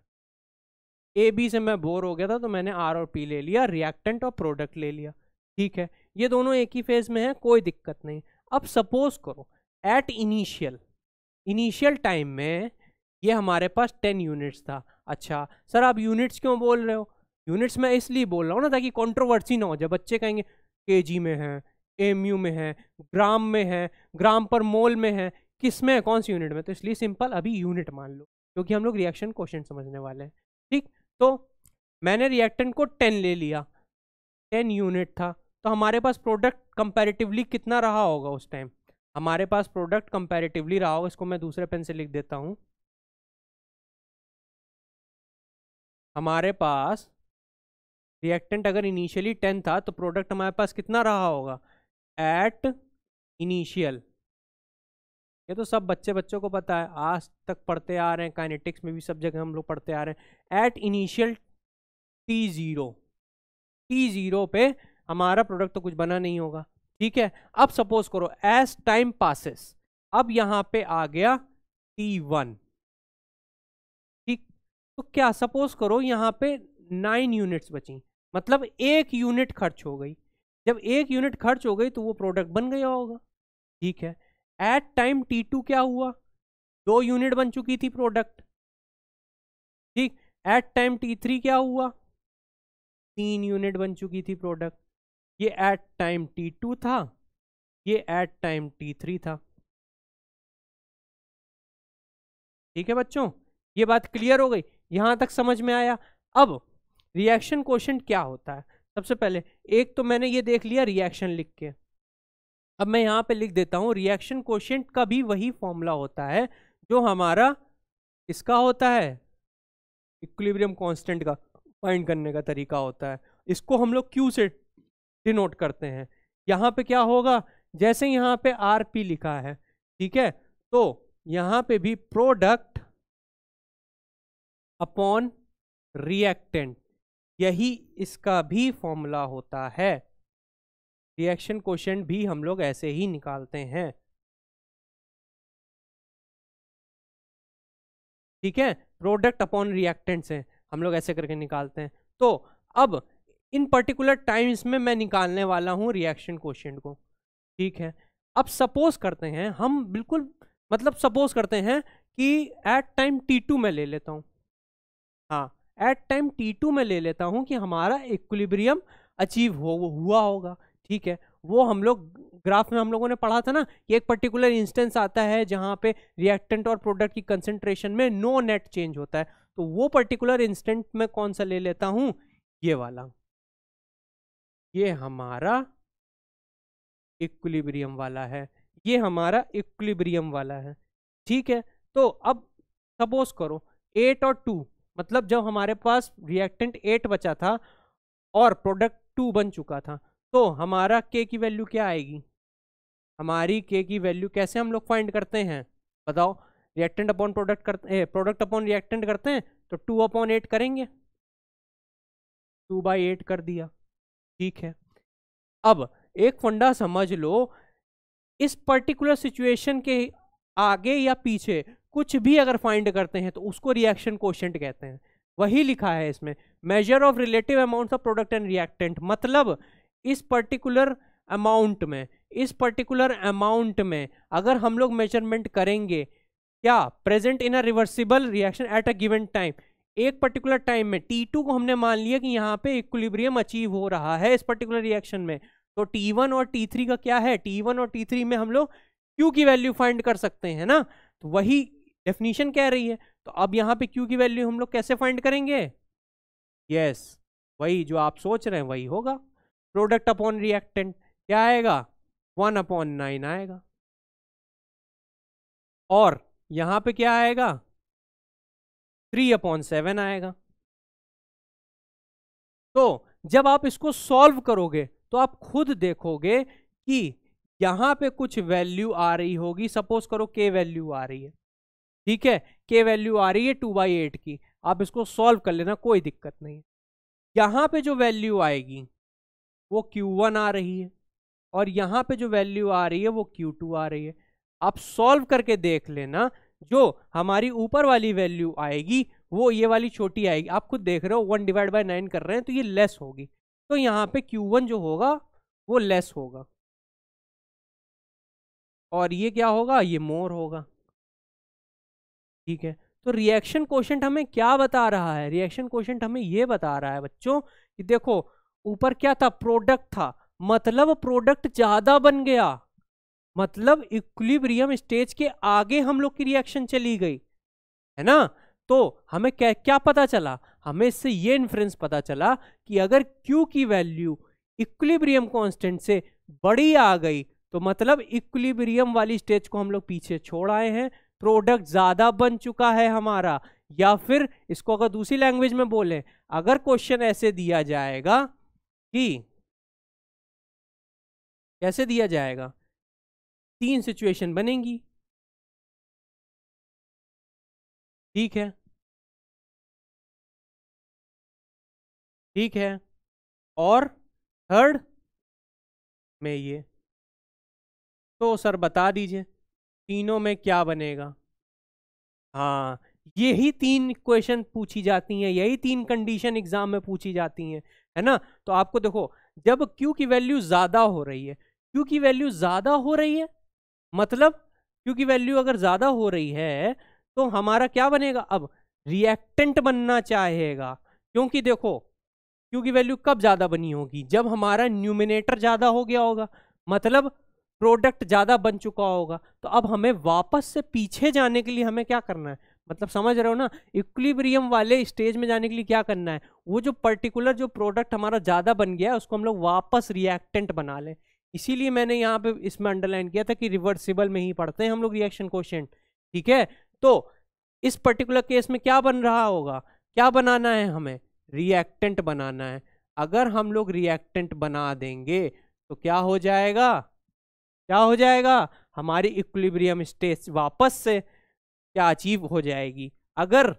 ए बी से मैं बोर हो गया था तो मैंने आर और पी ले लिया, रिएक्टेंट और प्रोडक्ट ले लिया। ठीक है, ये दोनों एक ही फेज में है, कोई दिक्कत नहीं। अब सपोज करो एट इनिशियल टाइम में ये हमारे पास 10 यूनिट्स था। अच्छा सर आप यूनिट्स क्यों बोल रहे हो, यूनिट्स मैं इसलिए बोल रहा हूँ ना ताकि कंट्रोवर्सी ना हो। जब बच्चे कहेंगे केजी में है, एमयू में है, ग्राम में है, ग्राम पर मोल में है, किस में है, कौन सी यूनिट में, तो इसलिए सिंपल अभी यूनिट मान लो क्योंकि हम लोग रिएक्शन क्वेश्चन समझने वाले हैं। ठीक, तो मैंने रिएक्टेंट को 10 ले लिया, 10 यूनिट था, तो हमारे पास प्रोडक्ट कंपैरेटिवली कितना रहा होगा उस टाइम। हमारे पास प्रोडक्ट कंपैरेटिवली रहा होगा, इसको मैं दूसरे पेन से लिख देता हूँ। हमारे पास रिएक्टेंट अगर इनिशियली 10 था तो प्रोडक्ट हमारे पास कितना रहा होगा एट इनिशियल। ये तो सब बच्चों को पता है, आज तक पढ़ते आ रहे हैं, काइनेटिक्स में भी सब जगह हम लोग पढ़ते आ रहे हैं। एट इनिशियल T0 पे हमारा प्रोडक्ट तो कुछ बना नहीं होगा। ठीक है, अब सपोज करो एज टाइम पासेस, अब यहां पे आ गया T1। ठीक, तो क्या सपोज करो यहां पे 9 यूनिट्स बची, मतलब 1 यूनिट खर्च हो गई। जब 1 यूनिट खर्च हो गई तो वो प्रोडक्ट बन गया होगा। ठीक है, एट टाइम T2 क्या हुआ, 2 यूनिट बन चुकी थी प्रोडक्ट। ठीक, एट टाइम T3 क्या हुआ, 3 यूनिट बन चुकी थी प्रोडक्ट। ये एट टाइम T2 था, ये एट टाइम T3 था। ठीक है बच्चों, ये बात क्लियर हो गई, यहां तक समझ में आया। अब रिएक्शन कोशेंट क्या होता है, सबसे पहले एक तो मैंने ये देख लिया रिएक्शन लिख के, अब मैं यहां पे लिख देता हूं रिएक्शन कोशेंट का भी वही फॉर्मूला होता है जो हमारा इसका होता है, इक्विलिब्रियम कांस्टेंट का फाइंड करने का तरीका होता है। इसको हम लोग Q से डिनोट करते हैं। यहाँ पे क्या होगा, जैसे यहाँ पे RP लिखा है, ठीक है, तो यहाँ पे भी प्रोडक्ट अपॉन रिएक्टेंट, यही इसका भी फॉर्मूला होता है। रिएक्शन कोशेंट भी हम लोग ऐसे ही निकालते हैं। ठीक है, प्रोडक्ट अपॉन रिएक्टेंट से हम लोग ऐसे करके निकालते हैं। तो अब इन पर्टिकुलर टाइम्स में मैं निकालने वाला हूं रिएक्शन कोशेंट को। ठीक है, अब सपोज करते हैं हम, बिल्कुल मतलब सपोज करते हैं कि एट टाइम T2 में ले लेता हूं, हाँ एट टाइम T2 में ले लेता हूं कि हमारा इक्विलिब्रियम अचीव हुआ होगा। ठीक है, वो हम लोग ग्राफ में हम लोगों ने पढ़ा था ना कि एक पर्टिकुलर इंस्टेंस आता है जहां पे रिएक्टेंट और प्रोडक्ट की कंसेंट्रेशन में नो नेट चेंज होता है, तो वो पर्टिकुलर इंस्टेंट में कौन सा ले लेता हूं, ये वाला, ये हमारा इक्विलिब्रियम वाला है, ये हमारा इक्विलिब्रियम वाला है। ठीक है, तो अब सपोज करो 8 और 2, मतलब जब हमारे पास रिएक्टेंट 8 बचा था और प्रोडक्ट 2 बन चुका था, तो हमारा K की वैल्यू क्या आएगी, हमारी K की वैल्यू कैसे हम लोग फाइंड करते हैं बताओ, रिएक्टेंट अपॉन प्रोडक्ट करते हैं, प्रोडक्ट अपॉन रिएक्टेंट करते हैं, तो 2/8 करेंगे, 2/8 कर दिया। ठीक है, अब एक फंडा समझ लो, इस पर्टिकुलर सिचुएशन के आगे या पीछे कुछ भी अगर फाइंड करते हैं तो उसको रिएक्शन कोशेंट कहते हैं। वही लिखा है इसमें, measure of relative amounts of product and reactant, मतलब इस पर्टिकुलर अमाउंट में, इस पर्टिकुलर अमाउंट में अगर हम लोग मेजरमेंट करेंगे, क्या present in a reversible reaction at a given time, एक पर्टिकुलर टाइम में T2 को हमने मान लिया कि यहाँ पे इक्विलिब्रियम अचीव हो रहा है इस पर्टिकुलर रिएक्शन में, तो T1 और T3 का क्या है, T1 और T3 में हम लोग Q की वैल्यू फाइंड कर सकते हैं ना, तो वही डेफिनेशन कह रही है। तो अब यहाँ पे Q की वैल्यू हम लोग कैसे फाइंड करेंगे, यस वही जो आप सोच रहे हैं वही होगा, प्रोडक्ट अपॉन रिएक्टेंट क्या आएगा, 1/9 आएगा, और यहां पे क्या आएगा, 3/7 आएगा। तो जब आप इसको सॉल्व करोगे तो आप खुद देखोगे कि यहां पे कुछ वैल्यू आ रही होगी, सपोज करो K वैल्यू आ रही है, ठीक है, K वैल्यू आ रही है 2/8 की, आप इसको सॉल्व कर लेना, कोई दिक्कत नहीं है। यहां पे जो वैल्यू आएगी वो Q1 आ रही है, और यहां पे जो वैल्यू आ रही है वो Q2 आ रही है। आप सॉल्व करके देख लेना, जो हमारी ऊपर वाली वैल्यू आएगी वो ये वाली छोटी आएगी, आप खुद देख रहे हो 1/9 कर रहे हैं तो ये लेस होगी, तो यहाँ पे Q1 जो होगा वो लेस होगा, और ये क्या होगा, ये मोर होगा। ठीक है, तो रिएक्शन कोशेंट हमें क्या बता रहा है, रिएक्शन कोशेंट हमें ये बता रहा है बच्चों कि देखो ऊपर क्या था, प्रोडक्ट था, मतलब प्रोडक्ट ज्यादा बन गया, मतलब इक्विलिब्रियम स्टेज के आगे हम लोग की रिएक्शन चली गई है ना। तो हमें क्या क्या पता चला, हमें इससे ये इन्फ्रेंस पता चला कि अगर Q की वैल्यू इक्विलिब्रियम कांस्टेंट से बड़ी आ गई तो मतलब इक्विलिब्रियम वाली स्टेज को हम लोग पीछे छोड़ आए हैं, प्रोडक्ट ज्यादा बन चुका है हमारा। या फिर इसको अगर दूसरी लैंग्वेज में बोले, अगर क्वेश्चन ऐसे दिया जाएगा कि, कैसे दिया जाएगा, 3 सिचुएशन बनेंगी, ठीक है, ठीक है, और थर्ड में ये, तो सर बता दीजिए तीनों में क्या बनेगा। हाँ, यही 3 क्वेश्चन पूछी जाती हैं, यही 3 कंडीशन एग्जाम में पूछी जाती हैं, है ना। तो आपको देखो, जब Q की वैल्यू ज्यादा हो रही है, Q की वैल्यू ज्यादा हो रही है मतलब क्यू की वैल्यू अगर ज्यादा हो रही है तो हमारा क्या बनेगा, अब रिएक्टेंट बनना चाहेगा, क्योंकि देखो क्यू की वैल्यू कब ज्यादा बनी होगी, जब हमारा न्यूमिनेटर ज्यादा हो गया होगा, मतलब प्रोडक्ट ज्यादा बन चुका होगा। तो अब हमें वापस से पीछे जाने के लिए हमें क्या करना है, मतलब समझ रहे हो ना, इक्विलिब्रियम वाले स्टेज में जाने के लिए क्या करना है, वो जो पर्टिकुलर जो प्रोडक्ट हमारा ज्यादा बन गया है उसको हम लोग वापस रिएक्टेंट बना लें। इसीलिए मैंने यहाँ पे इसमें अंडरलाइन किया था कि रिवर्सिबल में ही पढ़ते हैं हम लोग रिएक्शन कोशेंट, ठीक है। तो इस पर्टिकुलर केस में क्या बन रहा होगा, क्या बनाना है हमें, रिएक्टेंट बनाना है। अगर हम लोग रिएक्टेंट बना देंगे तो क्या हो जाएगा, क्या हो जाएगा, हमारी इक्विलिब्रियम स्टेट वापस से क्या अचीव हो जाएगी, अगर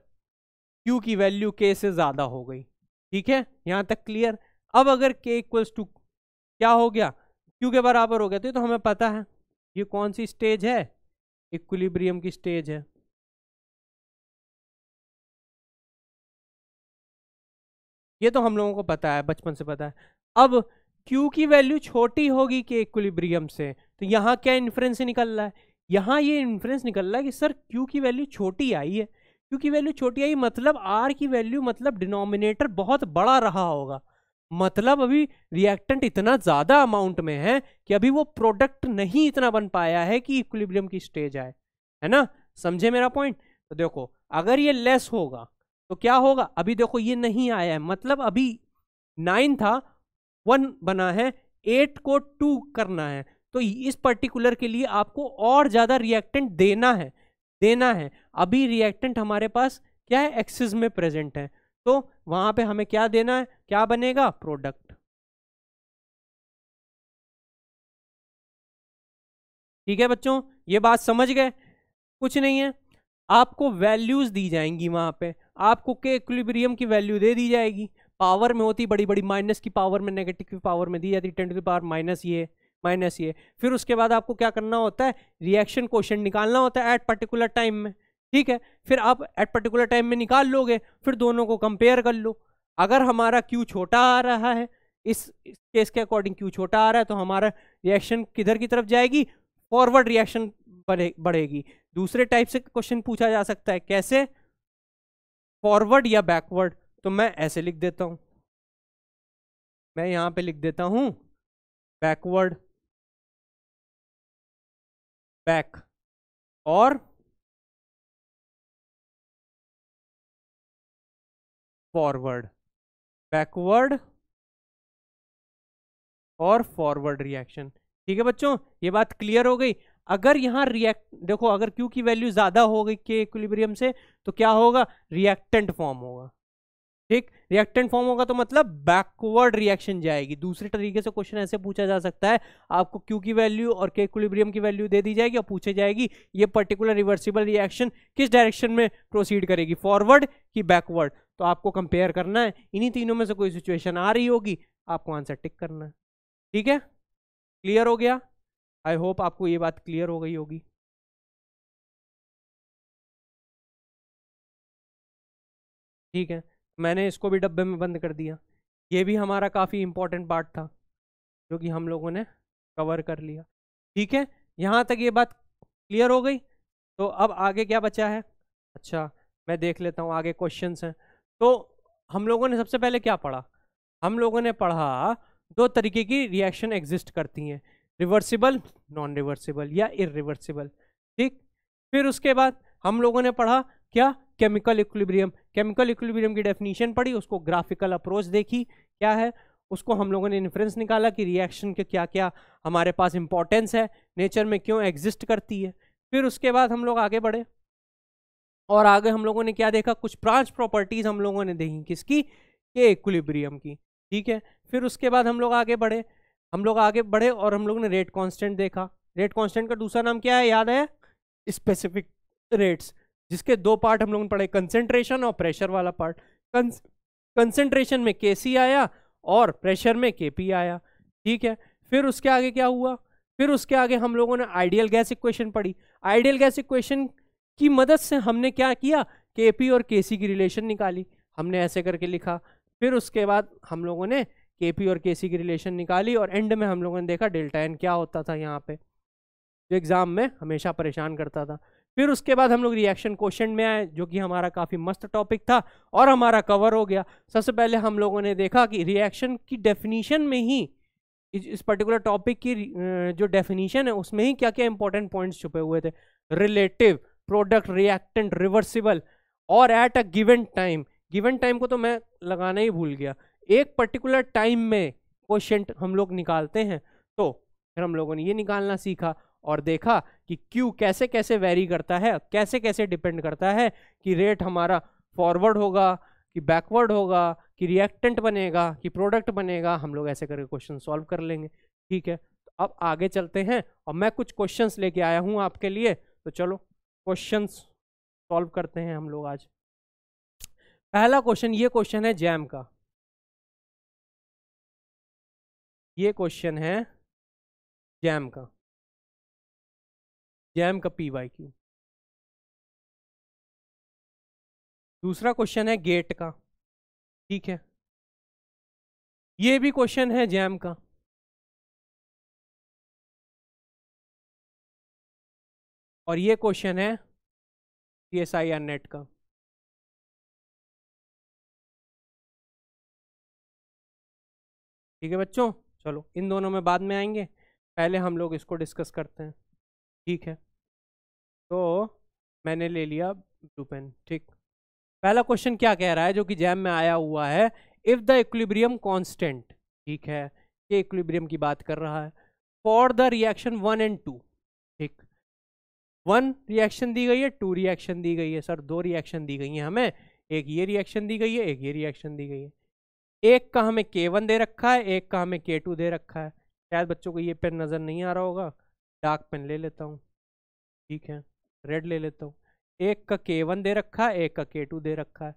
Q की वैल्यू K से ज्यादा हो गई। ठीक है, यहां तक क्लियर। अब अगर K इक्वल्स टू क्या हो गया, Q के बराबर हो गया, तो हमें पता है ये कौन सी स्टेज है, इक्विलिब्रियम की स्टेज है। ये तो हम लोगों को पता है, बचपन से पता है। अब Q की वैल्यू छोटी होगी के इक्विलिब्रियम से, तो यहाँ क्या इन्फ्रेंस निकल रहा है, यहाँ ये इन्फ्रेंस निकल रहा है कि सर Q की वैल्यू छोटी आई है, Q की वैल्यू छोटी आई मतलब R की वैल्यू, मतलब डिनोमिनेटर बहुत बड़ा रहा होगा, मतलब अभी रिएक्टेंट इतना ज्यादा अमाउंट में है कि अभी वो प्रोडक्ट नहीं इतना बन पाया है कि इक्विलिब्रियम की स्टेज आए, है ना, समझे मेरा पॉइंट। तो देखो अगर ये लेस होगा तो क्या होगा, अभी देखो ये नहीं आया है, मतलब अभी 9 था 1 बना है, 8 को 2 करना है, तो इस पर्टिकुलर के लिए आपको और ज्यादा रिएक्टेंट देना है, देना है। अभी रिएक्टेंट हमारे पास क्या है, एक्सिस में प्रेजेंट है, तो वहां पे हमें क्या देना है, क्या बनेगा, प्रोडक्ट। ठीक है बच्चों, ये बात समझ गए, कुछ नहीं है, आपको वैल्यूज दी जाएंगी वहां पे, आपको के इक्विलिब्रियम की वैल्यू दे दी जाएगी, पावर में होती बड़ी बड़ी, माइनस की पावर में, नेगेटिव की पावर में दी जाती, 10 टू द पावर माइनस ये माइनस ये। फिर उसके बाद आपको क्या करना होता है, रिएक्शन क्वोशिएंट निकालना होता है एट पर्टिकुलर टाइम में। ठीक है, फिर आप एट पर्टिकुलर टाइम में निकाल लोगे, फिर दोनों को कंपेयर कर लो। अगर हमारा क्यू छोटा आ रहा है, इस केस के अकॉर्डिंग क्यू छोटा आ रहा है, तो हमारा रिएक्शन किधर की तरफ जाएगी, फॉरवर्ड रिएक्शन बढ़ेगी। दूसरे टाइप से क्वेश्चन पूछा जा सकता है, कैसे, फॉरवर्ड या बैकवर्ड, तो मैं ऐसे लिख देता हूं, मैं यहां पे लिख देता हूं बैकवर्ड, बैक, और फॉरवर्ड, बैकवर्ड और फॉरवर्ड रिएक्शन। ठीक है बच्चों, ये बात क्लियर हो गई। अगर यहाँ रिएक्ट देखो, अगर क्यू की वैल्यू ज्यादा हो गई के इक्विलिब्रियम से, तो क्या होगा, रिएक्टेंट फॉर्म होगा। ठीक, रिएक्टेंट फॉर्म होगा तो मतलब बैकवर्ड रिएक्शन जाएगी। दूसरे तरीके से क्वेश्चन ऐसे पूछा जा सकता है, आपको क्यू की वैल्यू और के इक्विलिब्रियम की वैल्यू दे दी जाएगी और पूछे जाएगी ये पर्टिकुलर रिवर्सिबल रिएक्शन किस डायरेक्शन में प्रोसीड करेगी, फॉरवर्ड कि बैकवर्ड। तो आपको कंपेयर करना है, इन्हीं तीनों में से कोई सिचुएशन आ रही होगी, आपको आंसर टिक करना है। ठीक है, क्लियर हो गया, आई होप आपको ये बात क्लियर हो गई होगी। ठीक है, मैंने इसको भी डब्बे में बंद कर दिया, ये भी हमारा काफ़ी इंपॉर्टेंट पार्ट था जो कि हम लोगों ने कवर कर लिया। ठीक है, यहाँ तक ये बात क्लियर हो गई। तो अब आगे क्या बचा है, अच्छा मैं देख लेता हूँ आगे क्वेश्चंस हैं। तो हम लोगों ने सबसे पहले क्या पढ़ा, हम लोगों ने पढ़ा दो तरीके की रिएक्शन एग्जिस्ट करती हैं, रिवर्सिबल, नॉन रिवर्सिबल या इरिवर्सिबल। ठीक, फिर उसके बाद हम लोगों ने पढ़ा क्या, केमिकल इक्विलिब्रियम, केमिकल इक्विलिब्रियम की डेफिनेशन पढ़ी, उसको ग्राफिकल अप्रोच देखी क्या है, उसको हम लोगों ने इन्फ्रेंस निकाला कि रिएक्शन के क्या क्या हमारे पास इंपॉर्टेंस है, नेचर में क्यों एग्जिस्ट करती है। फिर उसके बाद हम लोग आगे बढ़े और आगे हम लोगों ने क्या देखा, कुछ ब्रांच प्रॉपर्टीज हम लोगों ने देखी, किसकी, के इक्विलिब्रियम की। ठीक है, फिर उसके बाद हम लोग आगे बढ़े, हम लोग आगे बढ़े और हम लोग ने रेट कांस्टेंट देखा। रेट कांस्टेंट का दूसरा नाम क्या है, याद है, स्पेसिफिक रेट्स, जिसके दो पार्ट हम लोगों ने पढ़े, कंसेंट्रेशन और प्रेशर वाला पार्ट। कंसेंट्रेशन में केसी आया और प्रेशर में केपी आया। ठीक है, फिर उसके आगे क्या हुआ, फिर उसके आगे हम लोगों ने आइडियल गैस इक्वेशन पढ़ी। आइडियल गैस इक्वेशन की मदद से हमने क्या किया, केपी और केसी की रिलेशन निकाली, हमने ऐसे करके लिखा। फिर उसके बाद हम लोगों ने केपी और केसी की रिलेशन निकाली और एंड में हम लोगों ने देखा डेल्टा एन क्या होता था यहाँ पे। जो एग्जाम में हमेशा परेशान करता था। फिर उसके बाद हम लोग रिएक्शन क्वेश्चन में आए, जो कि हमारा काफी मस्त टॉपिक था और हमारा कवर हो गया। सबसे पहले हम लोगों ने देखा कि रिएक्शन की डेफिनेशन में ही, इस पर्टिकुलर टॉपिक की जो डेफिनेशन है उसमें ही क्या क्या इंपॉर्टेंट पॉइंट्स छुपे हुए थे। रिलेटिव, प्रोडक्ट, रिएक्टेंट, रिवर्सिबल और at a given time. Given time को तो मैं लगाना ही भूल गया। एक पर्टिकुलर टाइम में क्वोशंट हम लोग निकालते हैं। तो फिर हम लोगों ने ये निकालना सीखा और देखा कि क्यू कैसे कैसे वेरी करता है, कैसे कैसे डिपेंड करता है कि रेट हमारा फॉरवर्ड होगा कि बैकवर्ड होगा कि रिएक्टेंट बनेगा कि प्रोडक्ट बनेगा। हम लोग ऐसे करके क्वेश्चन सॉल्व कर लेंगे। ठीक है, तो अब आगे चलते हैं और मैं कुछ क्वेश्चंस लेके आया हूं आपके लिए। तो चलो क्वेश्चंस सॉल्व करते हैं हम लोग आज। पहला क्वेश्चन, ये क्वेश्चन है जैम का। ये क्वेश्चन है जैम का, जैम का PYQ। दूसरा क्वेश्चन है गेट का। ठीक है, ये भी क्वेश्चन है जैम का। और ये क्वेश्चन है CSIR नेट का। ठीक है बच्चों, चलो इन दोनों में बाद में आएंगे, पहले हम लोग इसको डिस्कस करते हैं। ठीक है, तो मैंने ले लिया ब्लू पेन। ठीक, पहला क्वेश्चन क्या कह रहा है जो कि जैम में आया हुआ है, इफ द इक्विलिब्रियम कांस्टेंट। ठीक है, ये इक्विलिब्रियम की बात कर रहा है फॉर द रिएक्शन 1 and 2। ठीक, 1 रिएक्शन दी गई है, 2 रिएक्शन दी गई है। सर 2 रिएक्शन दी गई है हमें, एक ये रिएक्शन दी गई है, एक ये रिएक्शन दी गई है। एक का हमें K1 दे रखा है, एक का हमें K2 दे रखा है। शायद बच्चों को ये पेन नजर नहीं आ रहा होगा, डार्क पेन ले लेता हूँ। ठीक है, रेड ले लेता हूँ। एक का K1 दे रखा है, एक का K2 दे रखा है।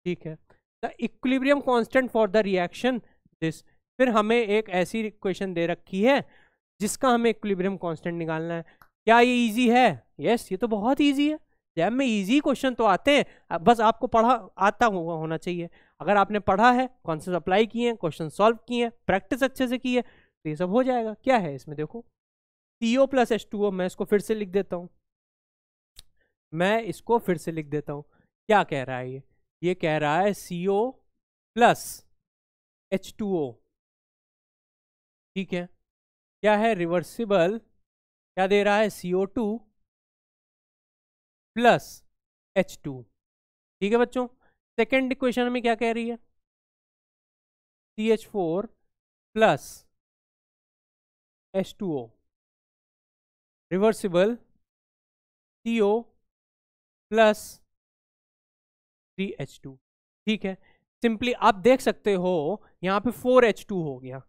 ठीक है, the equilibrium constant for the reaction this. फिर हमें एक ऐसी इक्वेशन दे रखी है जिसका हमें इक्विलिब्रियम कांस्टेंट निकालना है। क्या ये इजी है? यस, ये तो बहुत इजी है। जैम में इजी क्वेश्चन तो आते हैं, बस आपको पढ़ा आता होना चाहिए। अगर आपने पढ़ा है, कॉन्सेप्ट अप्लाई किए हैं, क्वेश्चन सॉल्व किए हैं, प्रैक्टिस अच्छे से की है, तो ये सब हो जाएगा। क्या है इसमें देखो, CO + H2O। मैं इसको फिर से लिख देता हूँ, मैं इसको फिर से लिख देता हूँ। क्या कह रहा है ये कह रहा है CO + H2O। ठीक है, क्या है रिवर्सिबल, क्या दे रहा है CO2 + H2। ठीक है बच्चों, सेकेंड इक्वेशन में क्या कह रही है, CH4 + H2O reversible CO + 3H2। ठीक है, सिंपली आप देख सकते हो यहाँ पे 4H2 हो गया।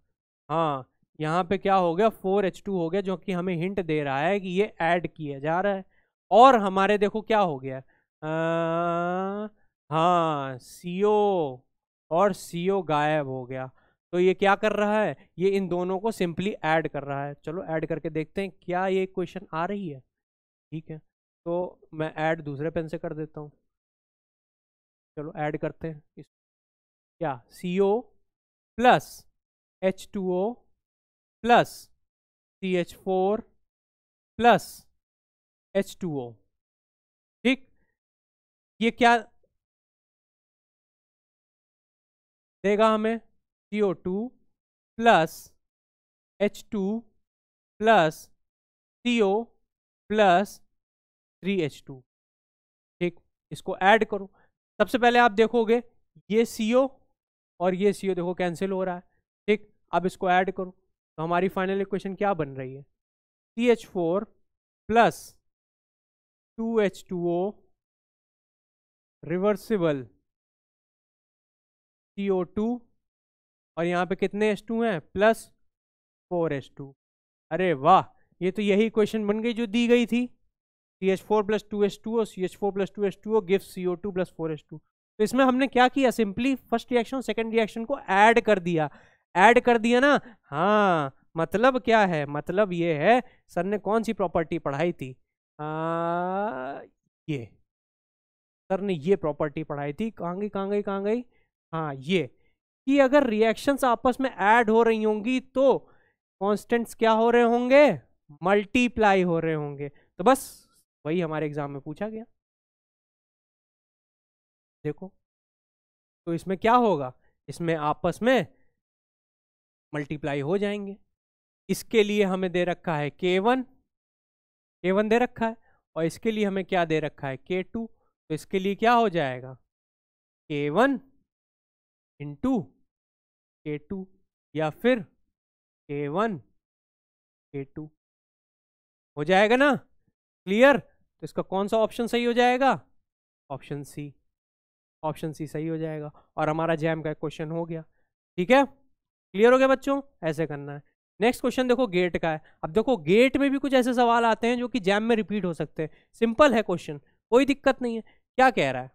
हाँ, यहाँ पे क्या हो गया, 4H2 हो गया, जो कि हमें हिंट दे रहा है कि ये ऐड किया जा रहा है। और हमारे देखो क्या हो गया, हाँ CO और CO गायब हो गया। तो ये क्या कर रहा है, ये इन दोनों को सिंपली ऐड कर रहा है। चलो ऐड करके देखते हैं क्या ये इक्वेशन आ रही है। ठीक है, तो मैं ऐड दूसरे पेन से कर देता हूँ। चलो ऐड करते हैं क्या, CO + H2O + CH4 + H2O। ठीक, ये क्या देगा हमें, CO2 + H2 + CO + 3H2। ठीक, इसको ऐड करो। सबसे पहले आप देखोगे ये CO और ये CO देखो कैंसिल हो रहा है। ठीक, अब इसको ऐड करो तो हमारी फाइनल इक्वेशन क्या बन रही है, CH4 + 2H2O रिवर्सिबल CO2, और यहाँ पे कितने H2 हैं, +4H2। अरे वाह, ये तो यही इक्वेशन बन गई जो दी गई थी, CH4 + 2H2O, CH4 + 2H2O gives CO2 + 4H2। तो इसमें हमने क्या किया, simply first reaction second reaction को ऐड कर दिया। ऐड कर दिया ना, हाँ मतलब क्या है, मतलब ये है, सर ने कौन सी प्रॉपर्टी पढ़ाई थी, ये सर ने ये प्रॉपर्टी पढ़ाई थी, कहाँ गई कहाँ गई कहाँ गई, हाँ ये, कि अगर रिएक्शंस आपस में ऐड हो रही होंगी तो कांस्टेंट्स क्या हो रहे होंगे, मल्टीप्लाई हो रहे होंगे। तो बस वही हमारे एग्जाम में पूछा गया। देखो तो इसमें क्या होगा, इसमें आपस में मल्टीप्लाई हो जाएंगे। इसके लिए हमें दे रखा है K1, K1 दे रखा है, और इसके लिए हमें क्या दे रखा है K2। तो इसके लिए क्या हो जाएगा K1 इंटू K2, या फिर K1 K2 हो जाएगा ना, क्लियर। तो इसका कौन सा ऑप्शन सही हो जाएगा, ऑप्शन सी, ऑप्शन सी सही हो जाएगा, और हमारा जैम का क्वेश्चन हो गया। ठीक है, क्लियर हो गया बच्चों, ऐसे करना है। नेक्स्ट क्वेश्चन देखो गेट का है। अब देखो गेट में भी कुछ ऐसे सवाल आते हैं जो कि जैम में रिपीट हो सकते हैं। सिंपल है क्वेश्चन, कोई दिक्कत नहीं है। क्या कह रहा है,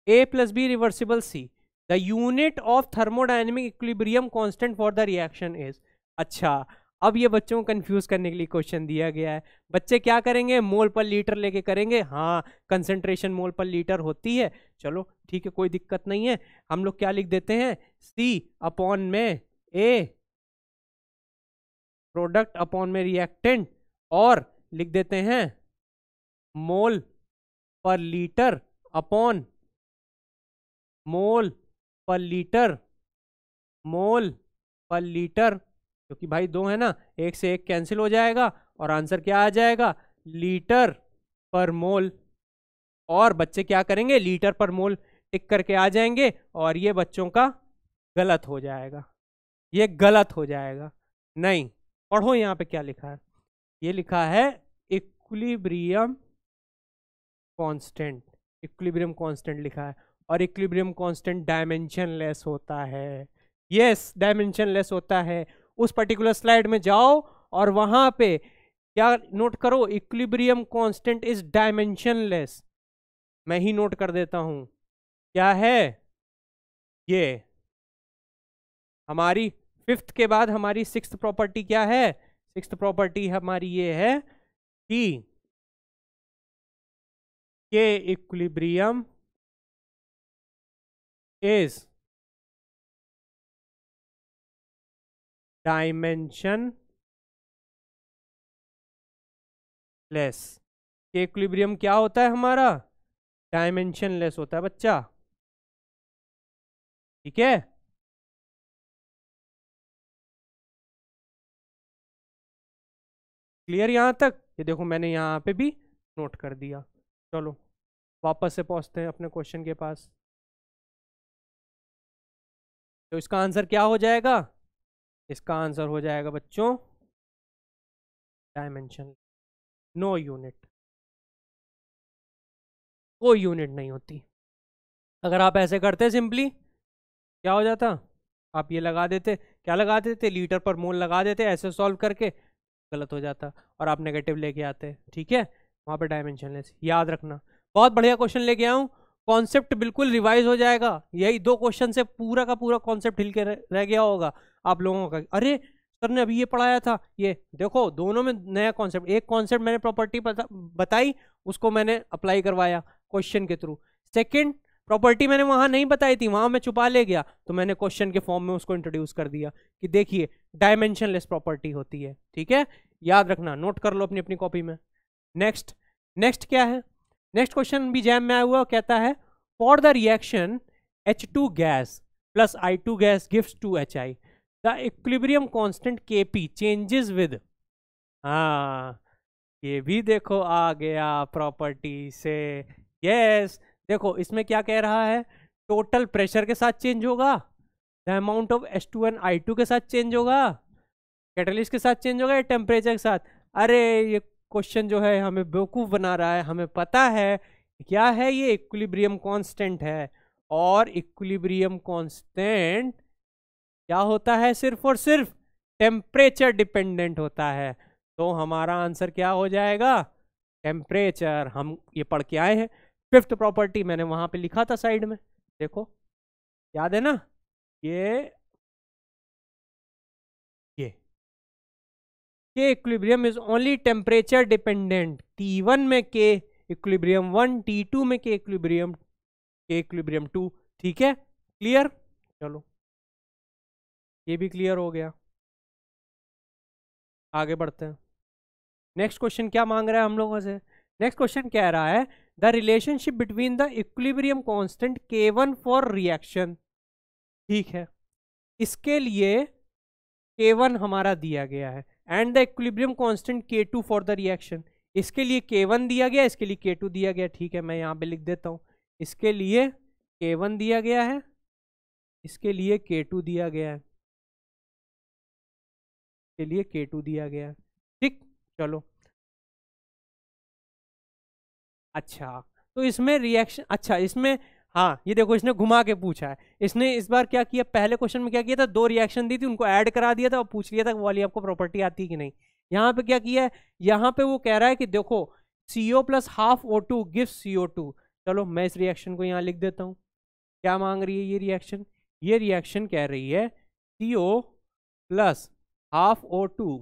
A plus B reversible C, the unit of thermodynamic equilibrium constant for the reaction is. अच्छा, अब ये बच्चों को कंफ्यूज करने के लिए क्वेश्चन दिया गया है। बच्चे क्या करेंगे, मोल पर लीटर लेके करेंगे, हाँ कंसेंट्रेशन मोल पर लीटर होती है, चलो ठीक है कोई दिक्कत नहीं है। हम लोग क्या लिख देते हैं, C अपॉन में A प्रोडक्ट अपॉन में रिएक्टेंट, और लिख देते हैं मोल पर लीटर अपॉन मोल पर लीटर, मोल पर लीटर, क्योंकि भाई दो है ना, एक से एक कैंसिल हो जाएगा और आंसर क्या आ जाएगा, लीटर पर मोल। और बच्चे क्या करेंगे, लीटर पर मोल टिक करके आ जाएंगे, और ये बच्चों का गलत हो जाएगा, ये गलत हो जाएगा। नहीं, पढ़ो यहाँ पे क्या लिखा है, ये लिखा है इक्विलिब्रियम कांस्टेंट, इक्विलिब्रियम कांस्टेंट लिखा है, और इक्विलिब्रियम कांस्टेंट डायमेंशनलेस होता है। यस, डायमेंशनलेस होता है। उस पर्टिकुलर स्लाइड में जाओ और वहां पे क्या नोट करो, इक्विलिब्रियम कांस्टेंट इज डायमेंशनलेस। मैं ही नोट कर देता हूं, क्या है ये, हमारी फिफ्थ के बाद हमारी सिक्स्थ प्रॉपर्टी क्या है, सिक्स्थ प्रॉपर्टी हमारी ये है कि के इक्विलिब्रियम इज डायमेंशन लेस। के इक्विलिब्रियम क्या होता है हमारा, डायमेंशन लेस होता है बच्चा। ठीक है, क्लियर यहां तक, ये देखो मैंने यहां पे भी नोट कर दिया। चलो वापस से पहुंचते हैं अपने क्वेश्चन के पास। तो इसका आंसर क्या हो जाएगा, इसका आंसर हो जाएगा बच्चों डायमेंशन, नो यूनिट, कोई यूनिट नहीं होती। अगर आप ऐसे करते सिंपली क्या हो जाता, आप ये लगा देते, क्या लगा देते, लीटर पर मोल लगा देते, ऐसे सॉल्व करके गलत हो जाता, और आप नेगेटिव लेके आते। ठीक है, वहां पे डायमेंशनलेस याद रखना। बहुत बढ़िया क्वेश्चन लेके आऊं, कॉन्सेप्ट बिल्कुल रिवाइज हो जाएगा। यही दो क्वेश्चन से पूरा का पूरा कॉन्सेप्ट हिल के रह गया होगा आप लोगों का। अरे सर ने अभी ये पढ़ाया था, ये देखो दोनों में नया कॉन्सेप्ट, एक कॉन्सेप्ट मैंने प्रॉपर्टी बताई, उसको मैंने अप्लाई करवाया क्वेश्चन के थ्रू। सेकेंड प्रॉपर्टी मैंने वहां नहीं बताई थी, वहां मैं छुपा ले गया, तो मैंने क्वेश्चन के फॉर्म में उसको इंट्रोड्यूस कर दिया कि देखिए डायमेंशनलेस प्रॉपर्टी होती है। ठीक है, याद रखना, नोट कर लो अपनी अपनी कॉपी में। नेक्स्ट, नेक्स्ट क्या है, नेक्स्ट क्वेश्चन भी जैम में आया हुआ, कहता है for the reaction H2 gas plus I2 gas gives 2HI, the equilibrium constant Kp changes with. हाँ, ये भी देखो आ गया प्रॉपर्टी से। यस, देखो इसमें क्या कह रहा है, टोटल प्रेशर के साथ चेंज होगा, the amount of H2 I2 के साथ चेंज होगा, कैटलिस्ट के साथ चेंज होगा, या टेम्परेचर के साथ। अरे ये क्वेश्चन जो है हमें बेवकूफ बना रहा है, हमें पता है क्या है, ये इक्विलिब्रियम कांस्टेंट है, और इक्विलिब्रियम कांस्टेंट क्या होता है, सिर्फ और सिर्फ टेम्परेचर डिपेंडेंट होता है। तो हमारा आंसर क्या हो जाएगा, टेम्परेचर। हम ये पढ़ के आए हैं, फिफ्थ प्रॉपर्टी मैंने वहां पे लिखा था साइड में, देखो याद है ना, ये के equilibrium is only temperature dependent. T1 में के इक्विलिब्रियम 1, T2 में के इक्विलिब्रियम 2। ठीक है, क्लियर, चलो ये भी क्लियर हो गया, आगे बढ़ते हैं। नेक्स्ट क्वेश्चन क्या मांग रहा है हम लोगों से? नेक्स्ट क्वेश्चन कह रहा है the relationship between the equilibrium constant K1 for reaction. ठीक है, इसके लिए K1 हमारा दिया गया है and the equilibrium constant K2 for the reaction. इसके लिए K1 दिया गया, इसके लिए K2 दिया गया। ठीक है, मैं यहाँ पे लिख देता हूँ, इसके लिए K1 दिया गया है, इसके लिए K2 दिया गया है, इसके लिए K2 दिया गया है। ठीक, चलो। अच्छा, तो इसमें रिएक्शन, अच्छा इसमें, हाँ ये देखो इसने घुमा के पूछा है। इसने इस बार क्या किया, पहले क्वेश्चन में क्या किया था, दो रिएक्शन दी थी, उनको ऐड करा दिया था और पूछ लिया था वो वाली आपको प्रॉपर्टी आती है कि नहीं। यहाँ पे क्या किया है, यहाँ पे वो कह रहा है कि देखो CO plus half O2 gives CO2। चलो मैं इस रिएक्शन को यहाँ लिख देता हूँ। क्या मांग रही है ये रिएक्शन? ये रिएक्शन कह रही है CO plus half O2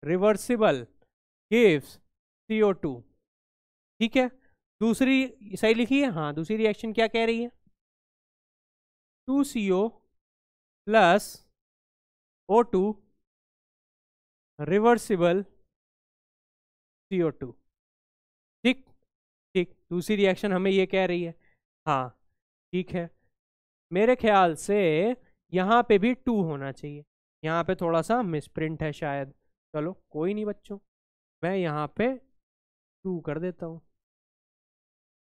reversible gives CO2। ठीक है, दूसरी सही लिखी है, हाँ दूसरी रिएक्शन क्या कह रही है, 2CO plus O2 reversible CO2। ठीक ठीक, दूसरी रिएक्शन हमें ये कह रही है। हाँ ठीक है, मेरे ख्याल से यहाँ पे भी 2 होना चाहिए, यहाँ पे थोड़ा सा मिसप्रिंट है शायद। चलो कोई नहीं बच्चों, मैं यहाँ पे 2 कर देता हूँ,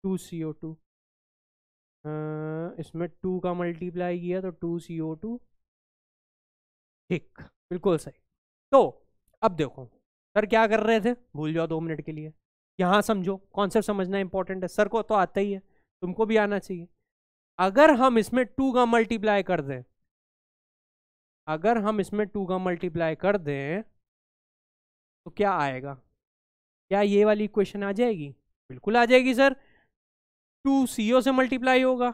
2CO2। इसमें 2 का मल्टीप्लाई किया तो 2CO2। ठीक, बिल्कुल सही। तो अब देखो सर क्या कर रहे थे, भूल जाओ 2 मिनट के लिए, यहाँ समझो, कॉन्सेप्ट समझना इंपॉर्टेंट है, सर को तो आता ही है, तुमको भी आना चाहिए। अगर हम इसमें 2 का मल्टीप्लाई कर दें, अगर हम इसमें 2 का मल्टीप्लाई कर दें तो क्या आएगा, क्या ये वाली इक्वेशन आ जाएगी? बिल्कुल आ जाएगी सर। 2CO से मल्टीप्लाई होगा,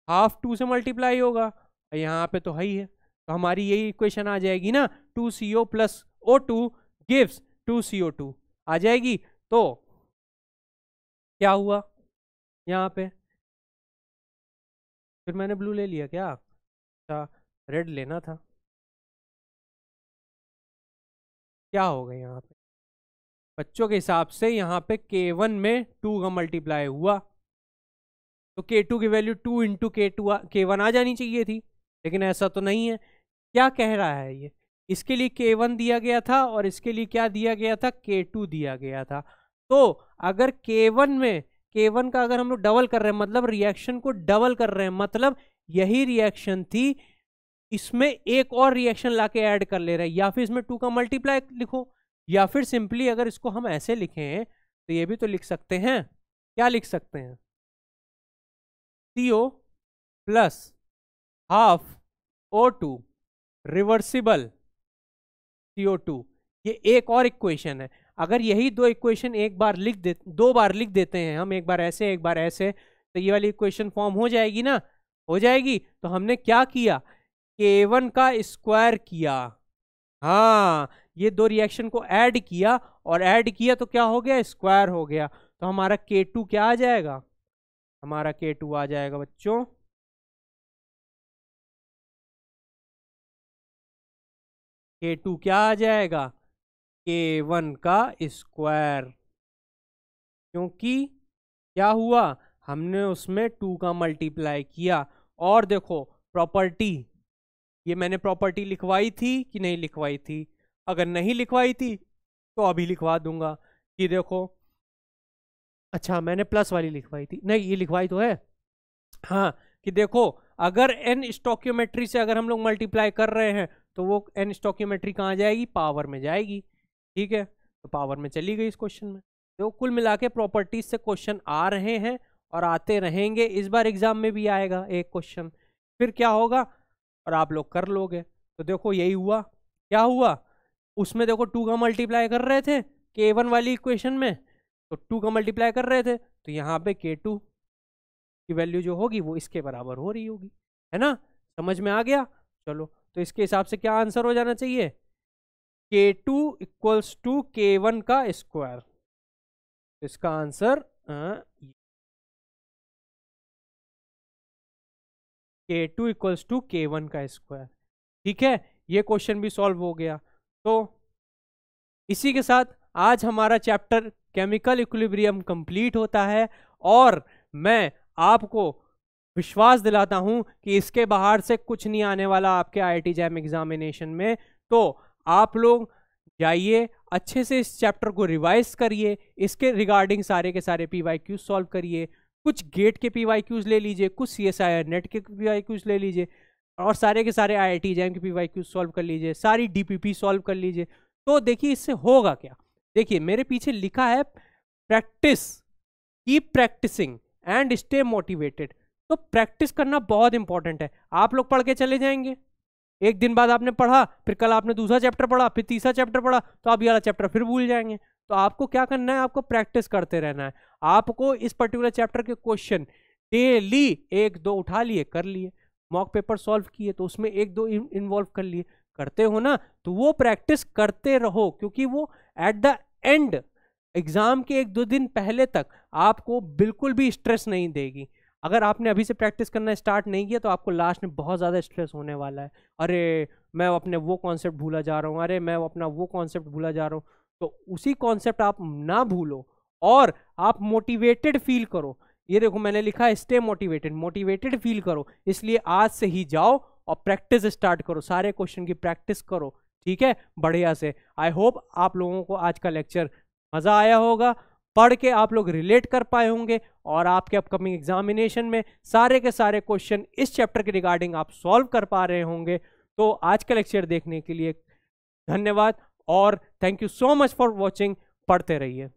हाफ 2 से मल्टीप्लाई होगा, यहाँ पे तो है ही है, तो हमारी यही इक्वेशन आ जाएगी ना, 2CO plus O2 gives 2CO2 आ जाएगी। तो क्या हुआ यहाँ पे, फिर मैंने ब्लू ले लिया क्या? अच्छा, रेड लेना था। क्या होगा यहाँ पे बच्चों के हिसाब से, यहाँ पे K1 में 2 का मल्टीप्लाई हुआ तो K2 की वैल्यू 2 इंटू K1 आ जानी चाहिए थी, लेकिन ऐसा तो नहीं है। क्या कह रहा है ये, इसके लिए K1 दिया गया था और इसके लिए क्या दिया गया था, K2 दिया गया था। तो अगर K1 में, K1 का अगर हम लोग डबल कर रहे हैं, मतलब रिएक्शन को डबल कर रहे हैं, मतलब यही रिएक्शन थी, इसमें एक और रिएक्शन लाके ऐड कर ले रहे हैं, या फिर इसमें 2 का मल्टीप्लाई लिखो, या फिर सिंपली अगर इसको हम ऐसे लिखें तो ये भी तो लिख सकते हैं। क्या लिख सकते हैं, CO plus half O2 reversible CO2। ये एक और इक्वेशन है। अगर यही दो इक्वेशन एक बार लिख दे, 2 बार लिख देते हैं हम, एक बार ऐसे एक बार ऐसे, तो ये वाली इक्वेशन फॉर्म हो जाएगी ना, हो जाएगी। तो हमने क्या किया, K1 का स्क्वायर किया, हाँ ये दो रिएक्शन को ऐड किया, और ऐड किया तो क्या हो गया, स्क्वायर हो गया। तो हमारा K2 क्या आ जाएगा, हमारा K2 आ जाएगा बच्चों, K2 क्या आ जाएगा, K1 का स्क्वायर। क्योंकि क्या हुआ, हमने उसमें 2 का मल्टीप्लाई किया। और देखो प्रॉपर्टी, ये मैंने प्रॉपर्टी लिखवाई थी कि नहीं लिखवाई थी? अगर नहीं लिखवाई थी तो अभी लिखवा दूंगा कि देखो, अच्छा मैंने प्लस वाली लिखवाई थी, नहीं ये लिखवाई तो है, हाँ कि देखो अगर n स्टोक्योमेट्री से अगर हम लोग मल्टीप्लाई कर रहे हैं तो वो n स्टोक्योमेट्री कहाँ जाएगी, पावर में जाएगी। ठीक है, तो पावर में चली गई इस क्वेश्चन में। तो कुल मिला के प्रॉपर्टीज से क्वेश्चन आ रहे हैं और आते रहेंगे, इस बार एग्जाम में भी आएगा एक क्वेश्चन, फिर क्या होगा और आप लोग कर लोगे। तो देखो यही हुआ, क्या हुआ, उसमें देखो 2 का मल्टीप्लाई कर रहे थे K1 वाली इक्वेशन में, तो 2 का मल्टीप्लाई कर रहे थे, तो यहाँ पे K2 की वैल्यू जो होगी वो इसके बराबर हो रही होगी, है ना? समझ में आ गया? चलो, तो इसके हिसाब से क्या आंसर हो जाना चाहिए, K2 इक्वल्स टू K1 का स्क्वायर। इसका answer K2 equals to K1 का स्क्वायर। ठीक है, ये क्वेश्चन भी सॉल्व हो गया। तो इसी के साथ आज हमारा चैप्टर केमिकल इक्विलिब्रियम कंप्लीट होता है और मैं आपको विश्वास दिलाता हूं कि इसके बाहर से कुछ नहीं आने वाला आपके IIT जैम एग्जामिनेशन में। तो आप लोग जाइए अच्छे से इस चैप्टर को रिवाइज करिए, इसके रिगार्डिंग सारे के सारे PYQ सॉल्व करिए, कुछ गेट के PYQs ले लीजिए, कुछ CSIR नेट के PYQs ले लीजिए और सारे के सारे IIT जैम के PYQ सॉल्व कर लीजिए, सारी DPP सॉल्व कर लीजिए। तो देखिए इससे होगा क्या, देखिए मेरे पीछे लिखा है practice, keep practicing and stay motivated. तो प्रैक्टिस करना बहुत इंपॉर्टेंट है। आप लोग पढ़ के चले जाएंगे, एक दिन बाद आपने पढ़ा, फिर कल आपने दूसरा चैप्टर पढ़ा, फिर तीसरा चैप्टर पढ़ा, तो आप ये वाला चैप्टर फिर भूल जाएंगे। तो आपको क्या करना है, आपको प्रैक्टिस करते रहना है। आपको इस पर्टिकुलर चैप्टर के क्वेश्चन डेली एक दो उठा लिए, कर लिए, मॉक पेपर सॉल्व किए तो उसमें एक दो इन्वॉल्व कर लिए, करते हो ना, तो वो प्रैक्टिस करते रहो, क्योंकि वो एट द एंड एग्जाम के एक दो दिन पहले तक आपको बिल्कुल भी स्ट्रेस नहीं देगी। अगर आपने अभी से प्रैक्टिस करना स्टार्ट नहीं किया तो आपको लास्ट में बहुत ज़्यादा स्ट्रेस होने वाला है। अरे मैं अपने वो कॉन्सेप्ट भूला जा रहा हूँ, अरे मैं अपना वो कॉन्सेप्ट भूला जा रहा हूँ। तो उसी कॉन्सेप्ट आप ना भूलो और आप मोटिवेटेड फील करो। ये देखो मैंने लिखा है स्टे मोटिवेटेड, मोटिवेटेड फील करो। इसलिए आज से ही जाओ और प्रैक्टिस स्टार्ट करो, सारे क्वेश्चन की प्रैक्टिस करो, ठीक है, बढ़िया से। आई होप आप लोगों को आज का लेक्चर मज़ा आया होगा, पढ़ के आप लोग रिलेट कर पाए होंगे और आपके अपकमिंग एग्जामिनेशन में सारे के सारे क्वेश्चन इस चैप्टर के रिगार्डिंग आप सॉल्व कर पा रहे होंगे। तो आज का लेक्चर देखने के लिए धन्यवाद और thank you so much for watching. पढ़ते रहिए।